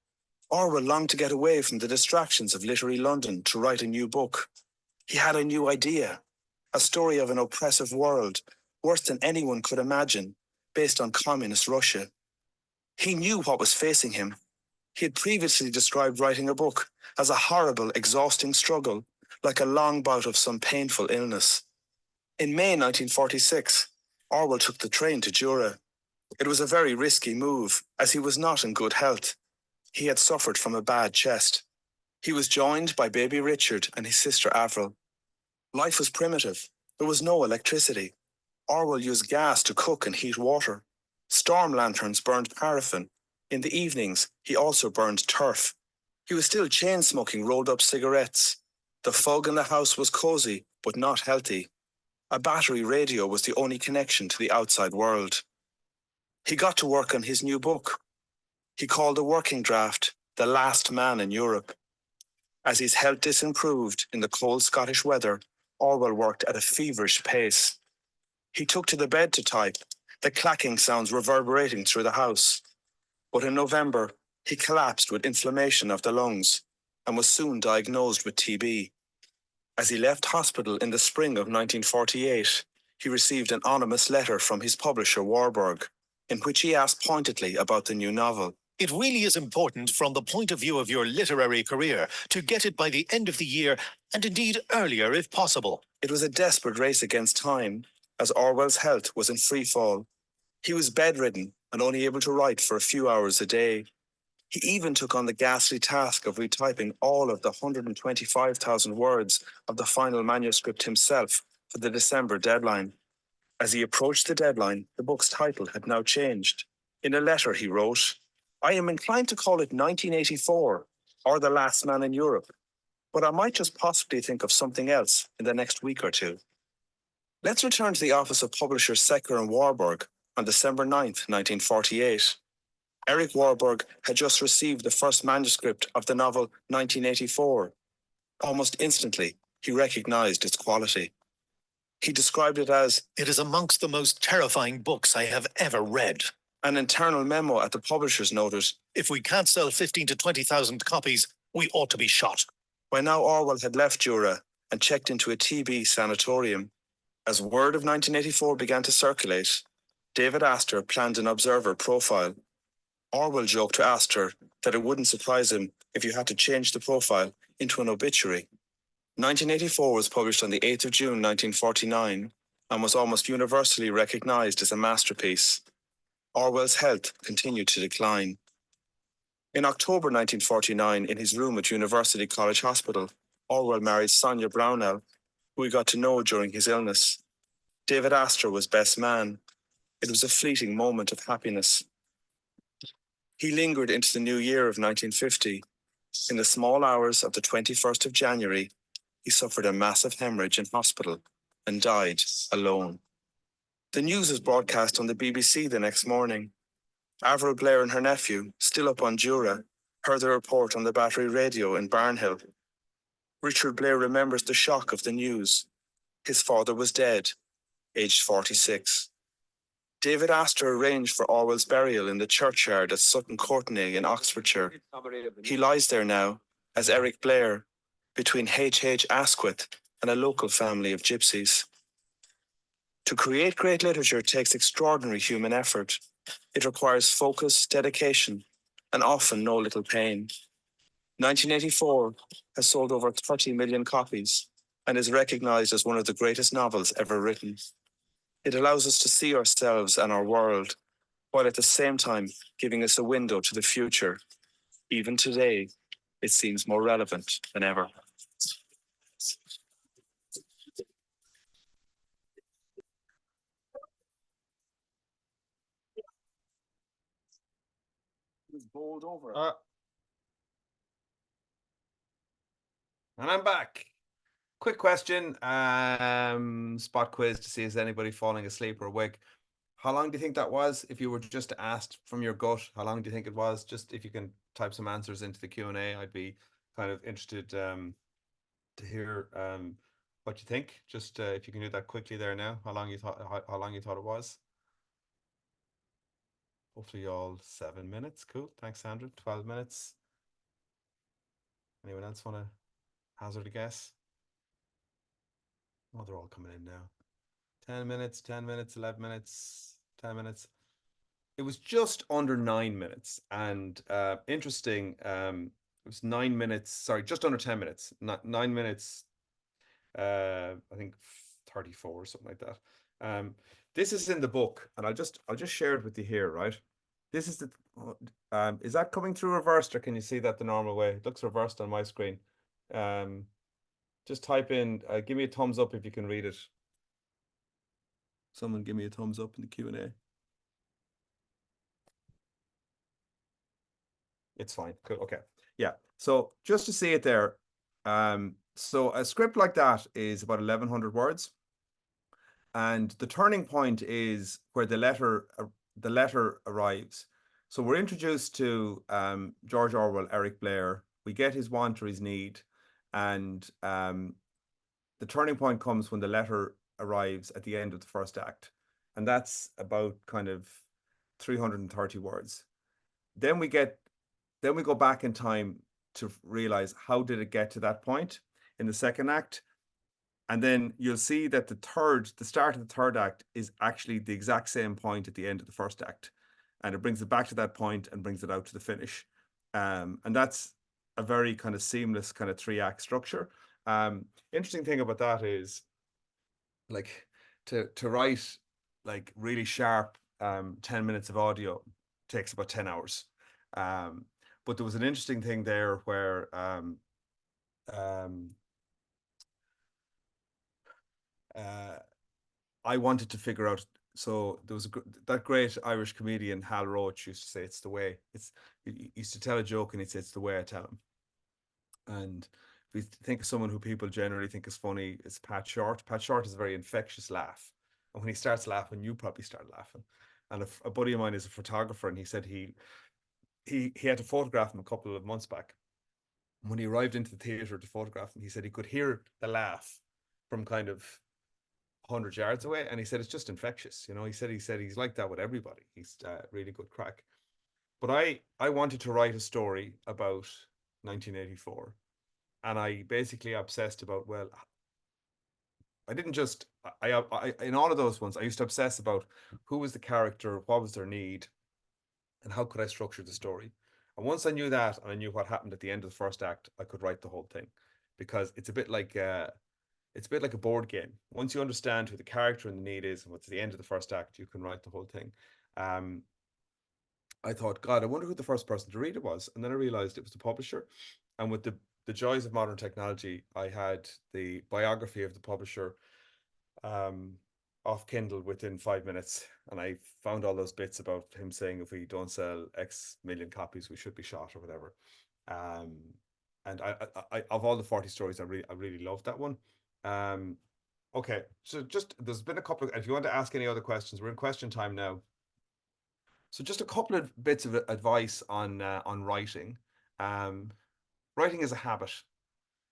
Orwell longed to get away from the distractions of literary London to write a new book. He had a new idea, a story of an oppressive world, worse than anyone could imagine, based on communist Russia. He knew what was facing him. He had previously described writing a book as a horrible, exhausting struggle, like a long bout of some painful illness. In May 1946, Orwell took the train to Jura. It was a very risky move, as he was not in good health. He had suffered from a bad chest. He was joined by baby Richard and his sister Avril. Life was primitive. There was no electricity. Orwell used gas to cook and heat water. Storm lanterns burned paraffin. In the evenings, he also burned turf. He was still chain-smoking rolled-up cigarettes. The fog in the house was cosy, but not healthy. A battery radio was the only connection to the outside world. He got to work on his new book. He called the working draft The Last Man in Europe. As his health disimproved in the cold Scottish weather, Orwell worked at a feverish pace. He took to the bed to type, the clacking sounds reverberating through the house. But in November, he collapsed with inflammation of the lungs and was soon diagnosed with TB. As he left hospital in the spring of 1948, he received an anonymous letter from his publisher Warburg, in which he asked pointedly about the new novel. It really is important from the point of view of your literary career to get it by the end of the year, and indeed earlier if possible. It was a desperate race against time, as Orwell's health was in free fall. He was bedridden and only able to write for a few hours a day. He even took on the ghastly task of retyping all of the 125,000 words of the final manuscript himself for the December deadline. As he approached the deadline, the book's title had now changed. In a letter he wrote, "I am inclined to call it 1984, or The Last Man in Europe, but I might just possibly think of something else in the next week or two." Let's return to the office of publishers Secker and Warburg on December 9th, 1948. Eric Warburg had just received the first manuscript of the novel 1984. Almost instantly, he recognized its quality. He described it as, "It is amongst the most terrifying books I have ever read." An internal memo at the publishers noted, "If we can't sell 15 to 20,000 copies, we ought to be shot." By now Orwell had left Jura and checked into a TB sanatorium. As word of 1984 began to circulate, David Astor planned an Observer profile. Orwell joked to Astor that it wouldn't surprise him if you had to change the profile into an obituary. 1984 was published on the 8th of June 1949, and was almost universally recognized as a masterpiece. Orwell's health continued to decline. In October 1949, in his room at University College Hospital, Orwell married Sonia Brownell, who he got to know during his illness. David Astor was best man. It was a fleeting moment of happiness. He lingered into the new year of 1950. In the small hours of the 21st of January, he suffered a massive hemorrhage in hospital and died alone. The news was broadcast on the BBC the next morning. Avril Blair and her nephew, still up on Jura, heard the report on the battery radio in Barnhill. Richard Blair remembers the shock of the news. His father was dead, aged 46. David Astor arranged for Orwell's burial in the churchyard at Sutton Courtenay in Oxfordshire. He lies there now as Eric Blair, between H. Asquith and a local family of gypsies. To create great literature takes extraordinary human effort. It requires focus, dedication, and often no little pain. 1984 has sold over 30 million copies and is recognized as one of the greatest novels ever written. It allows us to see ourselves and our world, while at the same time giving us a window to the future. Even today, it seems more relevant than ever. Bowled over. And I'm back. Quick question, spot quiz to see is anybody falling asleep or awake. How long do you think that was? If you were just asked from your gut, how long do you think it was? Just if you can type some answers into the Q&A, I'd be kind of interested to hear what you think. Just if you can do that quickly there now, how long you thought it was? Hopefully all 7 minutes. Cool. Thanks, Sandra. 12 minutes. Anyone else want to hazard a guess? Oh, they're all coming in now. 10 minutes, 10 minutes, 11 minutes, 10 minutes. It was just under 9 minutes. And interesting, it was 9 minutes, sorry, just under 10 minutes. 9 minutes, I think 34 or something like that. This is in the book, and I'll just share it with you here, right? This is the is that coming through reversed, or can you see that the normal way? It looks reversed on my screen. Just type in, give me a thumbs up if you can read it. Someone give me a thumbs up in the Q&A. It's fine. Cool. Okay. Yeah. So just to see it there. So a script like that is about 1,100 words. And the turning point is where the letter arrives. So we're introduced to George Orwell, Eric Blair. We get his want or his need. And the turning point comes when the letter arrives at the end of the first act. And that's about kind of 330 words. Then we go back in time to realize how did it get to that point in the second act. And then you'll see that the start of the third act is actually the exact same point at the end of the first act. And it brings it back to that point and brings it out to the finish. And that's a very kind of seamless kind of 3-act structure. Interesting thing about that is like to write like really sharp 10 minutes of audio takes about 10 hours. But there was an interesting thing there where I wanted to figure out. So there was that great Irish comedian Hal Roach used to say, "It's the way." He used to tell a joke and he'd say, "It's the way I tell him." And if you think of someone who people generally think is funny, it's Pat Short. Pat Short is a very infectious laugh, and when he starts laughing, you probably start laughing. And a buddy of mine is a photographer, and he said he had to photograph him a couple of months back. And when he arrived into the theater to photograph him, he said he could hear the laugh from kind of 100 yards away, and he said it's just infectious. You know, he said he's like that with everybody. He's really good crack. But I wanted to write a story about 1984, and I basically obsessed about, well, I didn't just I in all of those ones I used to obsess about who was the character, what was their need, and how could I structure the story. And once I knew that, and I knew what happened at the end of the first act, I could write the whole thing, because it's a bit like it's a bit like a board game. Once you understand who the character and the need is and what's the end of the first act, you can write the whole thing. I thought, God, I wonder who the first person to read it was. And then I realized it was the publisher. And with the joys of modern technology, I had the biography of the publisher off Kindle within 5 minutes. And I found all those bits about him saying if we don't sell X million copies, we should be shot or whatever. And I of all the 40 stories, I really loved that one. Okay, so just there's been a couple of, if you want to ask any other questions, we're in question time now. So just a couple of bits of advice on writing. Writing is a habit.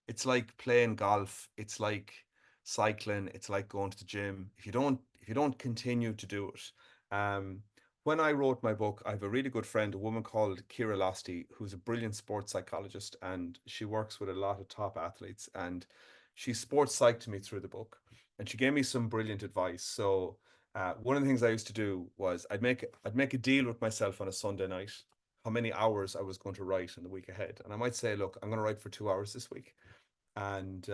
It's like playing golf. It's like cycling. It's like going to the gym. If you don't continue to do it, when I wrote my book, I have a really good friend, a woman called Kira Losty, who's a brilliant sports psychologist, and she works with a lot of top athletes. And she sports psyched me through the book, and she gave me some brilliant advice. So one of the things I used to do was I'd make a deal with myself on a Sunday night, how many hours I was going to write in the week ahead, and I might say, look, I'm going to write for 2 hours this week, and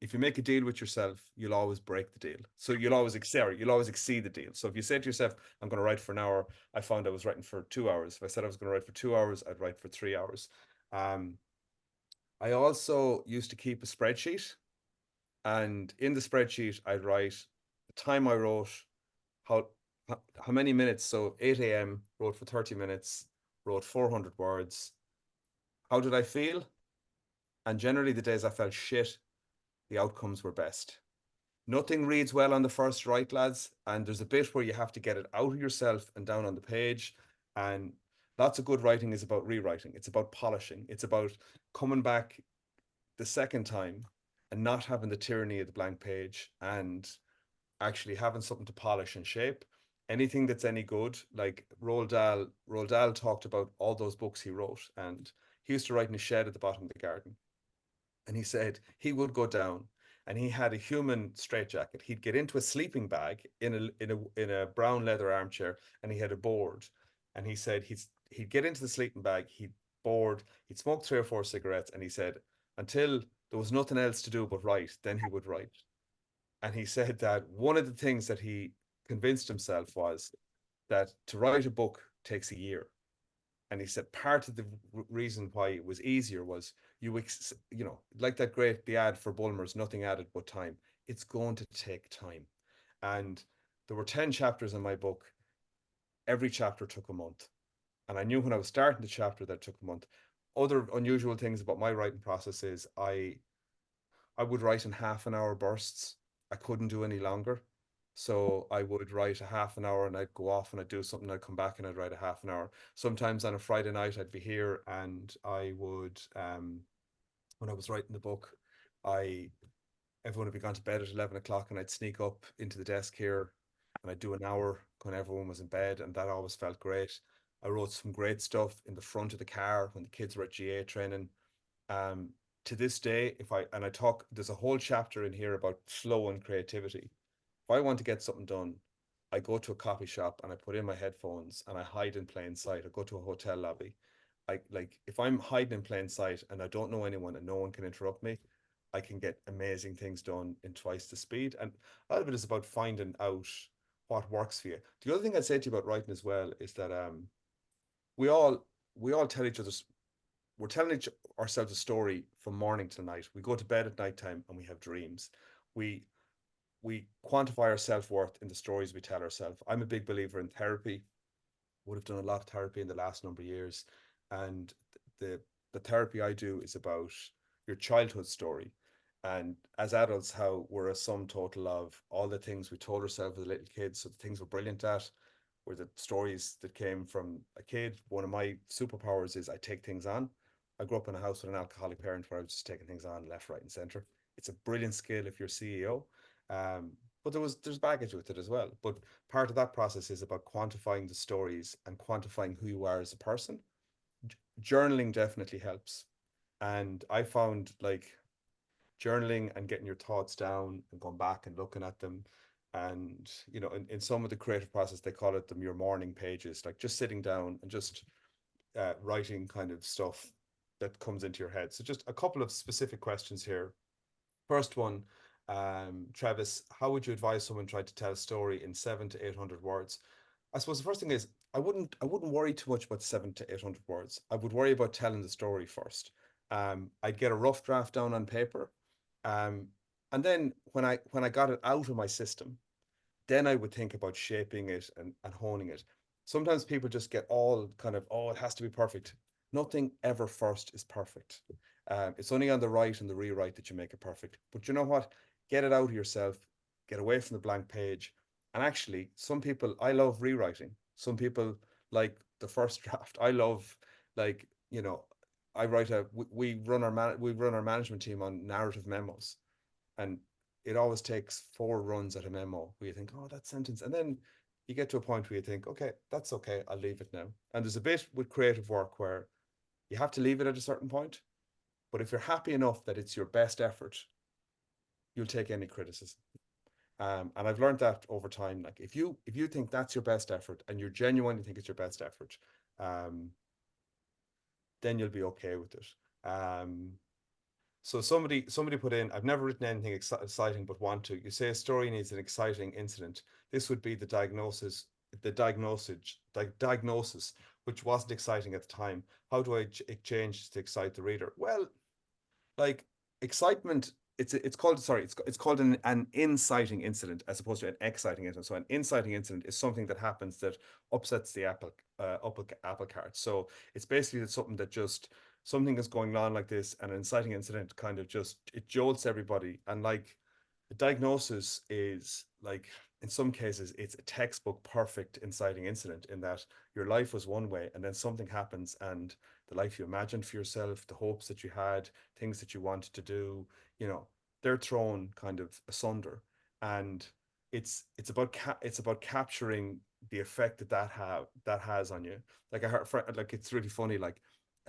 if you make a deal with yourself, you'll always break the deal. So you'll always exceed the deal. So if you say to yourself, I'm going to write for an hour, I found I was writing for 2 hours. If I said I was going to write for 2 hours, I'd write for 3 hours. I also used to keep a spreadsheet, and in the spreadsheet, I'd write the time I wrote, how many minutes. So 8 a.m. wrote for 30 minutes, wrote 400 words. How did I feel? And generally the days I felt shit, the outcomes were best. Nothing reads well on the first write, lads. And there's a bit where you have to get it out of yourself and down on the page. And lots of good writing is about rewriting. It's about polishing. It's about coming back the second time and not having the tyranny of the blank page and actually having something to polish and shape. Anything that's any good, like Roald Dahl talked about all those books he wrote, and he used to write in a shed at the bottom of the garden. And he said he would go down and he had a human straitjacket. He'd get into a sleeping bag in a brown leather armchair, and he had a board. And he said he'd get into the sleeping bag, he'd smoke 3 or 4 cigarettes, and he said until there was nothing else to do but write, then he would write. And he said that one of the things that he convinced himself was that to write a book takes a year. And he said part of the reason why it was easier was like that the ad for Bulmer's, nothing added but time. It's going to take time. And there were 10 chapters in my book. Every chapter took a month. And I knew when I was starting the chapter that took a month. Other unusual things about my writing process is I would write in half an hour bursts. I couldn't do any longer. So I would write a half an hour and I'd go off and I'd do something. I'd come back and I'd write a half an hour. Sometimes on a Friday night, I'd be here and I would, when I was writing the book, everyone would be gone to bed at 11 o'clock and I'd sneak up into the desk here and I'd do an hour when everyone was in bed, and that always felt great. I wrote some great stuff in the front of the car when the kids were at GA training. To this day, there's a whole chapter in here about flow and creativity. If I want to get something done, I go to a coffee shop and I put in my headphones and I hide in plain sight. I go to a hotel lobby. If I'm hiding in plain sight and I don't know anyone and no one can interrupt me, I can get amazing things done in twice the speed. And a lot of it is about finding out what works for you. The other thing I'd say to you about writing as well is that we all tell each other, we're telling ourselves a story from morning till night. We go to bed at nighttime and we have dreams. We quantify our self-worth in the stories we tell ourselves. I'm a big believer in therapy. Would have done a lot of therapy in the last number of years. And the therapy I do is about your childhood story. And as adults, how we're a sum total of all the things we told ourselves as little kids. So the things we're brilliant at were the stories that came from a kid. One of my superpowers is I take things on. I grew up in a house with an alcoholic parent where I was just taking things on left, right, and center. It's a brilliant skill if you're CEO. But there's baggage with it as well. But part of that process is about quantifying the stories and quantifying who you are as a person. Journaling definitely helps. And I found journaling and getting your thoughts down and going back and looking at them. And, in some of the creative process, they call it your morning pages, like just sitting down and just writing kind of stuff that comes into your head. So just a couple of specific questions here First one, Travis, how would you advise someone trying to tell a story in 700 to 800 words? I suppose the first thing is I wouldn't worry too much about 700 to 800 words. I would worry about telling the story first. I'd get a rough draft down on paper, um, and then when I got it out of my system, then I would think about shaping it and honing it. Sometimes people just get all kind of, oh, it has to be perfect. Nothing ever first is perfect. It's only on the write and the rewrite that you make it perfect. But you know what? Get it out of yourself, get away from the blank page. And actually, some people, I love rewriting. Some people like the first draft. I love, like, I write we run our management team on narrative memos, and it always takes 4 runs at a memo where you think, oh, that sentence. And then you get to a point where you think, okay, that's okay. I'll leave it now. And there's a bit with creative work where you have to leave it at a certain point. But if you're happy enough that it's your best effort, you'll take any criticism. And I've learned that over time. Like if you think that's your best effort and you genuinely think it's your best effort, then you'll be okay with it. So somebody put in, I've never written anything exciting but want to. You say a story needs an exciting incident. This would be the diagnosis, which wasn't exciting at the time. How do I change to excite the reader? Well, like excitement, it's called an inciting incident as opposed to an exciting incident. So an inciting incident is something that happens that upsets the apple cart. So it's basically something that just something is going on like this, and an inciting incident kind of just it jolts everybody. And like the diagnosis is like in some cases it's a textbook perfect inciting incident in that your life was one way and then something happens and the life you imagined for yourself, the hopes that you had, things that you wanted to do, they're thrown kind of asunder. And it's about capturing the effect that has on you. Like I heard, like it's really funny. Like,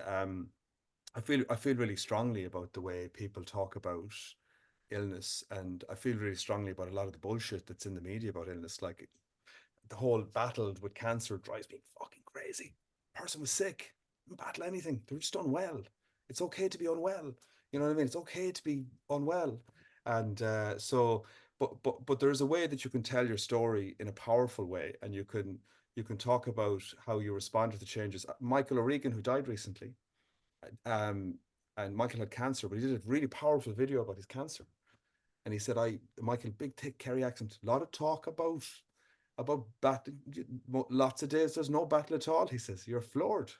I feel really strongly about the way people talk about illness, and I feel really strongly about a lot of the bullshit that's in the media about illness. Like the whole battle with cancer drives me fucking crazy. Person was sick, didn't battle anything. They were just unwell. It's okay to be unwell. You know what I mean? It's okay to be unwell. And but there's a way that you can tell your story in a powerful way, and you can talk about how you respond to the changes. Michael O'Regan, who died recently, um, and Michael had cancer, but he did a really powerful video about his cancer. And he said, Michael, big thick Kerry accent, a lot of talk about battle, lots of days there's no battle at all. He says, you're floored.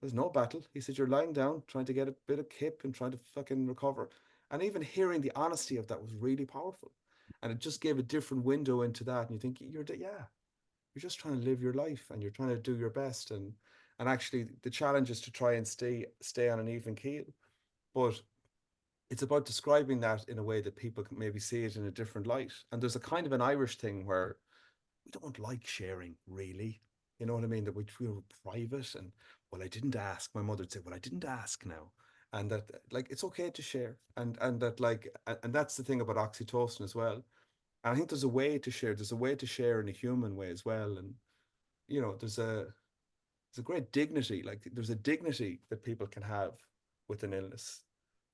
There's no battle. He said, you're lying down trying to get a bit of kip and trying to fucking recover. And even hearing the honesty of that was really powerful. And it just gave a different window into that. And you think, you're just trying to live your life and you're trying to do your best. And actually the challenge is to try and stay on an even keel. But it's about describing that in a way that people can maybe see it in a different light. And there's a kind of an Irish thing where we don't like sharing, really. You know what I mean? That we feel private and, well, I didn't ask. My mother would say, well, I didn't ask now. And that, like, it's okay to share. And that, like, and that's the thing about oxytocin as well. And I think there's a way to share. There's a way to share in a human way as well. And, there's a great dignity. Like, there's a dignity that people can have with an illness.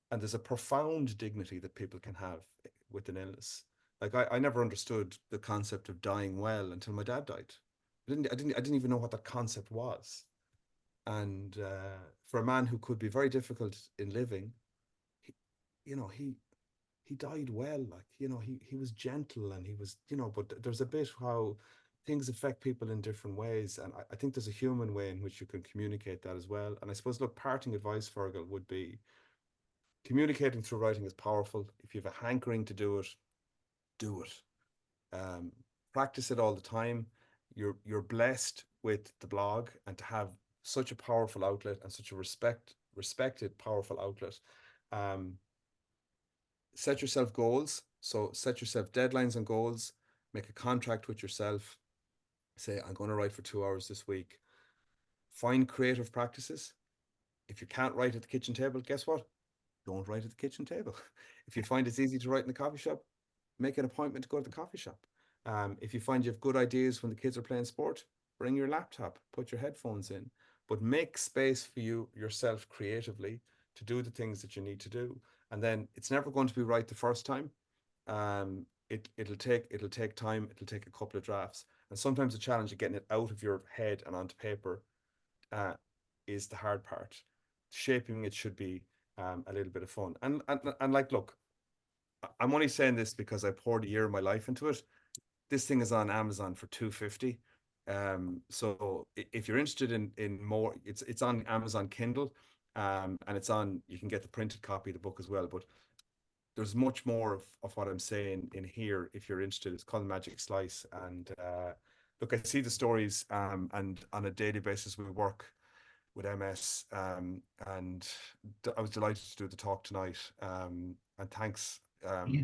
And there's a profound dignity that people can have with an illness. Like I never understood the concept of dying well until my dad died. I didn't even know what that concept was. And for a man who could be very difficult in living, he, he died well. Like, he was gentle and he was, but there's a bit how things affect people in different ways. And I think there's a human way in which you can communicate that as well. And I suppose, look, parting advice, Fergal, would be communicating through writing is powerful. If you have a hankering to do it, do it. Practice it all the time. You're blessed with the blog and to have such a powerful outlet and such a respected powerful outlet. Set yourself goals. So set yourself deadlines and goals. Make a contract with yourself. Say, I'm going to write for 2 hours this week. Find creative practices. If you can't write at the kitchen table, guess what? Don't write at the kitchen table. If you find it's easy to write in the coffee shop, make an appointment to go to the coffee shop. If you find you have good ideas when the kids are playing sport, bring your laptop, put your headphones in, but make space for yourself creatively to do the things that you need to do. and then it's never going to be right the first time. It'll take time. It'll take a couple of drafts, and sometimes the challenge of getting it out of your head and onto paper uh, is the hard part. Shaping it should be a little bit of fun. And like, look, I'm only saying this because I poured a year of my life into it. This thing is on Amazon for $2.50. So if you're interested in more, it's on Amazon Kindle, and you can get the printed copy of the book as well. But there's much more of what I'm saying in here if you're interested. It's called Magic Slice. And look, I see the stories, and on a daily basis we work with MS, and I was delighted to do the talk tonight. And thanks. Yeah.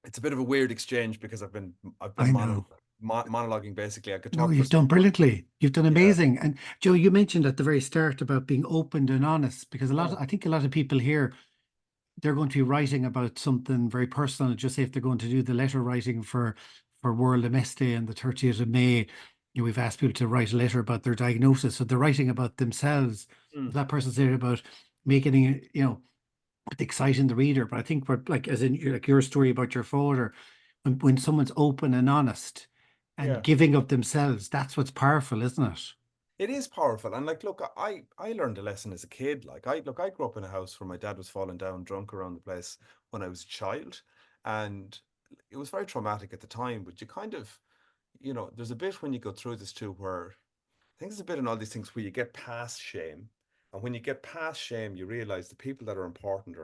It's a bit of a weird exchange because I've been I know. monologuing basically. I could No, talk for you've done brilliantly. You've done yeah. amazing. And Joe, you mentioned at the very start about being open and honest, because Yeah. I think a lot of people here, they're going to be writing about something very personal. Just say if they're going to do the letter writing for World MS Day on the 30th of May, we've asked people to write a letter about their diagnosis. So they're writing about themselves. Mm. That person's there about making it, exciting the reader. But I think like as in like your story about your father, when someone's open and honest and Yeah. giving of themselves, that's what's powerful, isn't it? It is powerful. And like, look, I learned a lesson as a kid. Like I grew up in a house where my dad was falling down drunk around the place when I was a child. And it was very traumatic at the time, but you kind of, there's a bit when you go through this too where I think there's a bit in all these things where you get past shame. And when you get past shame, you realize the people that are important,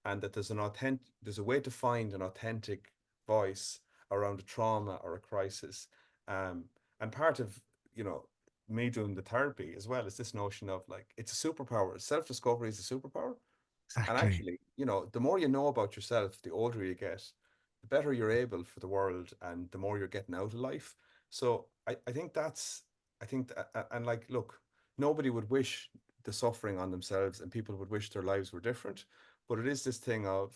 and that there's a way to find an authentic voice around a trauma or a crisis. And part of, you know, me doing the therapy as well is this notion of like, it's a superpower. Self-discovery is a superpower. And Exactly. actually, the more you know about yourself, the older you get, the better you're able for the world and the more you're getting out of life. So I think and like, look, nobody would wish the suffering on themselves and people would wish their lives were different. But it is this thing of,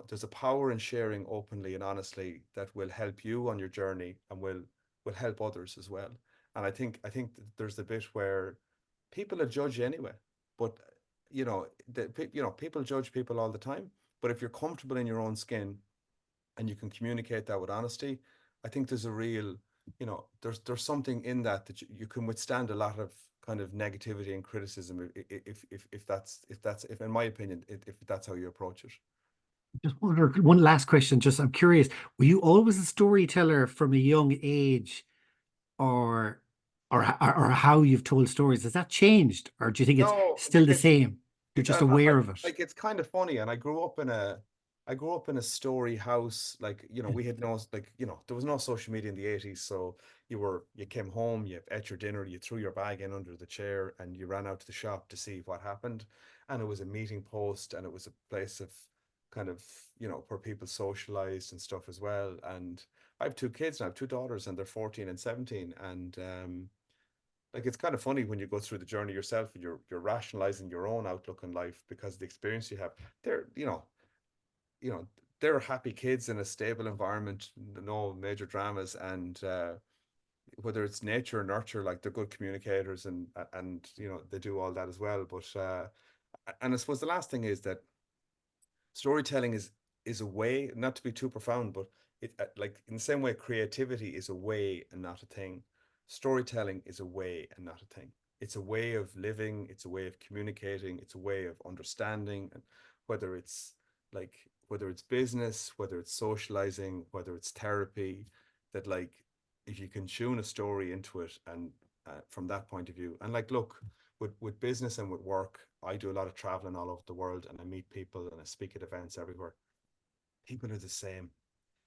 there's a power in sharing openly and honestly that will help you on your journey and will help others as well. And I think that there's the bit where people will judge you anyway, but people judge people all the time. But if you're comfortable in your own skin and you can communicate that with honesty, I think there's a real, there's something in that you can withstand a lot of kind of negativity and criticism if in my opinion, if that's how you approach it. Just wonder, one last question. Just I'm curious, were you always a storyteller from a young age, or or how you've told stories? Has that changed, or do you think it's No, still the same? You're just aware of it. like it's kind of funny, and I grew up in a story house. Like, we had no, like, there was no social media in the 80s. So you came home, you ate your dinner, you threw your bag in under the chair, and you ran out to the shop to see what happened. And it was a meeting post, and it was a place of kind of, where people socialized and stuff as well. And I have two kids now, I have two daughters, and they're 14 and 17. And like, it's kind of funny when you go through the journey yourself and you're rationalizing your own outlook on life because of the experience you have. They're, you know, they're happy kids in a stable environment, no major dramas, and whether it's nature or nurture, like they're good communicators, and they do all that as well. But and I suppose the last thing is that storytelling is a way, not to be too profound, but it like in the same way creativity is a way and not a thing. Storytelling is a way and not a thing. It's a way of living, it's a way of communicating, it's a way of understanding. And whether it's whether it's business, whether it's socializing, whether it's therapy, that like, if you can tune a story into it, and from that point of view, and like, look, with business and with work, I do a lot of traveling all over the world, and I meet people and I speak at events everywhere. People are the same.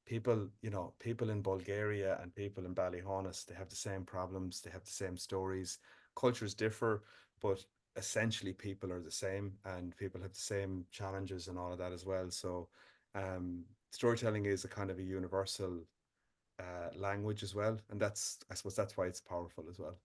People in Bulgaria and people in Ballyhonus, they have the same problems, they have the same stories. Cultures differ, but essentially people are the same, and people have the same challenges and all of that as well. So storytelling is a kind of a universal language as well. And I suppose that's why it's powerful as well.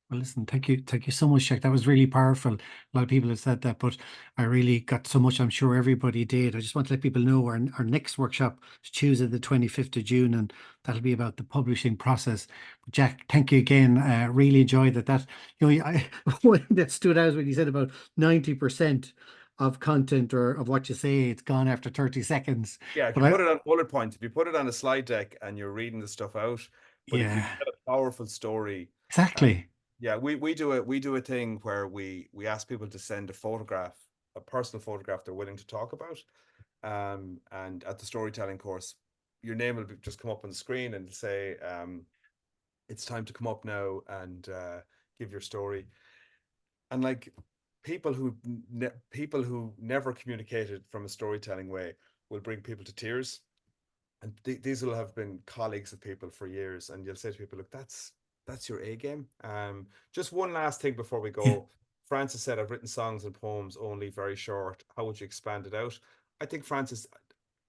Well, listen, thank you so much, Jack. That was really powerful. A lot of people have said that, but I really got so much. I'm sure everybody did. I just want to let people know our next workshop is Tuesday, the 25th of June, and that'll be about the publishing process. But Jack, thank you again. Really enjoyed that. One that stood out when you said about 90% of content or of what you say, it's gone after 30 seconds. Yeah, if But you I, put it on bullet points, if you put it on a slide deck and you're reading the stuff out, but if you yeah, get a powerful story, exactly. yeah, we do a thing where we ask people to send a photograph, a personal photograph they're willing to talk about. And at the storytelling course, your name will just come up on the screen and say, it's time to come up now and give your story. And like people who never communicated from a storytelling way will bring people to tears. And these will have been colleagues of people for years, and you'll say to people, look, that's your A game. Just one last thing before we Yeah. go. Francis said, I've written songs and poems only very short. How would you expand it out? I think, Francis,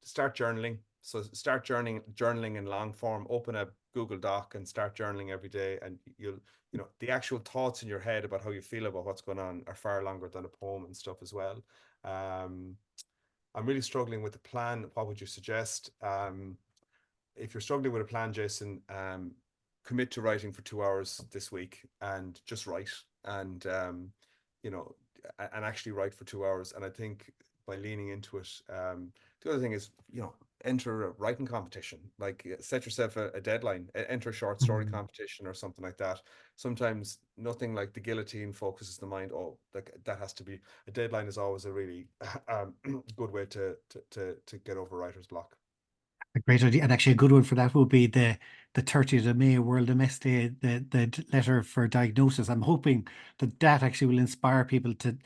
start journaling. So start journaling in long form. Open a Google Doc and start journaling every day, and the actual thoughts in your head about how you feel about what's going on are far longer than a poem and stuff as well. I'm really struggling with the plan. What would you suggest? If you're struggling with a plan, Jason, commit to writing for 2 hours this week and just write, and you know, and actually write for 2 hours. And I think by leaning into it, the other thing is, enter a writing competition. Like, set yourself a deadline. Enter a short story competition or something like that. Sometimes nothing like the guillotine focuses the mind. Oh, like that has to be a deadline. Is always a really good way to get over writer's block. A great idea. And actually a good one for that would be the 30th of May, World MS Day, the letter for diagnosis. I'm hoping that actually will inspire people to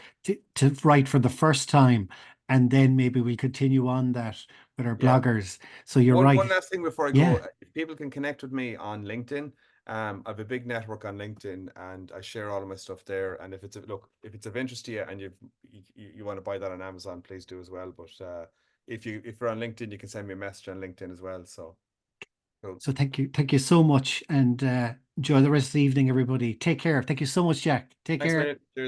write for the first time, and then maybe we'll continue on that with our Yeah. bloggers. So you're One right. last thing before I Yeah. go. If people can connect with me on LinkedIn. I have a big network on LinkedIn, and I share all of my stuff there. And if it's of interest to you, and you want to buy that on Amazon, please do as well. But if you're on LinkedIn, you can send me a message on LinkedIn as well. So cool. So thank you so much, and enjoy the rest of the evening, everybody. Take care. Thank you so much, Jack. Take Thanks, care. mate. Cheers.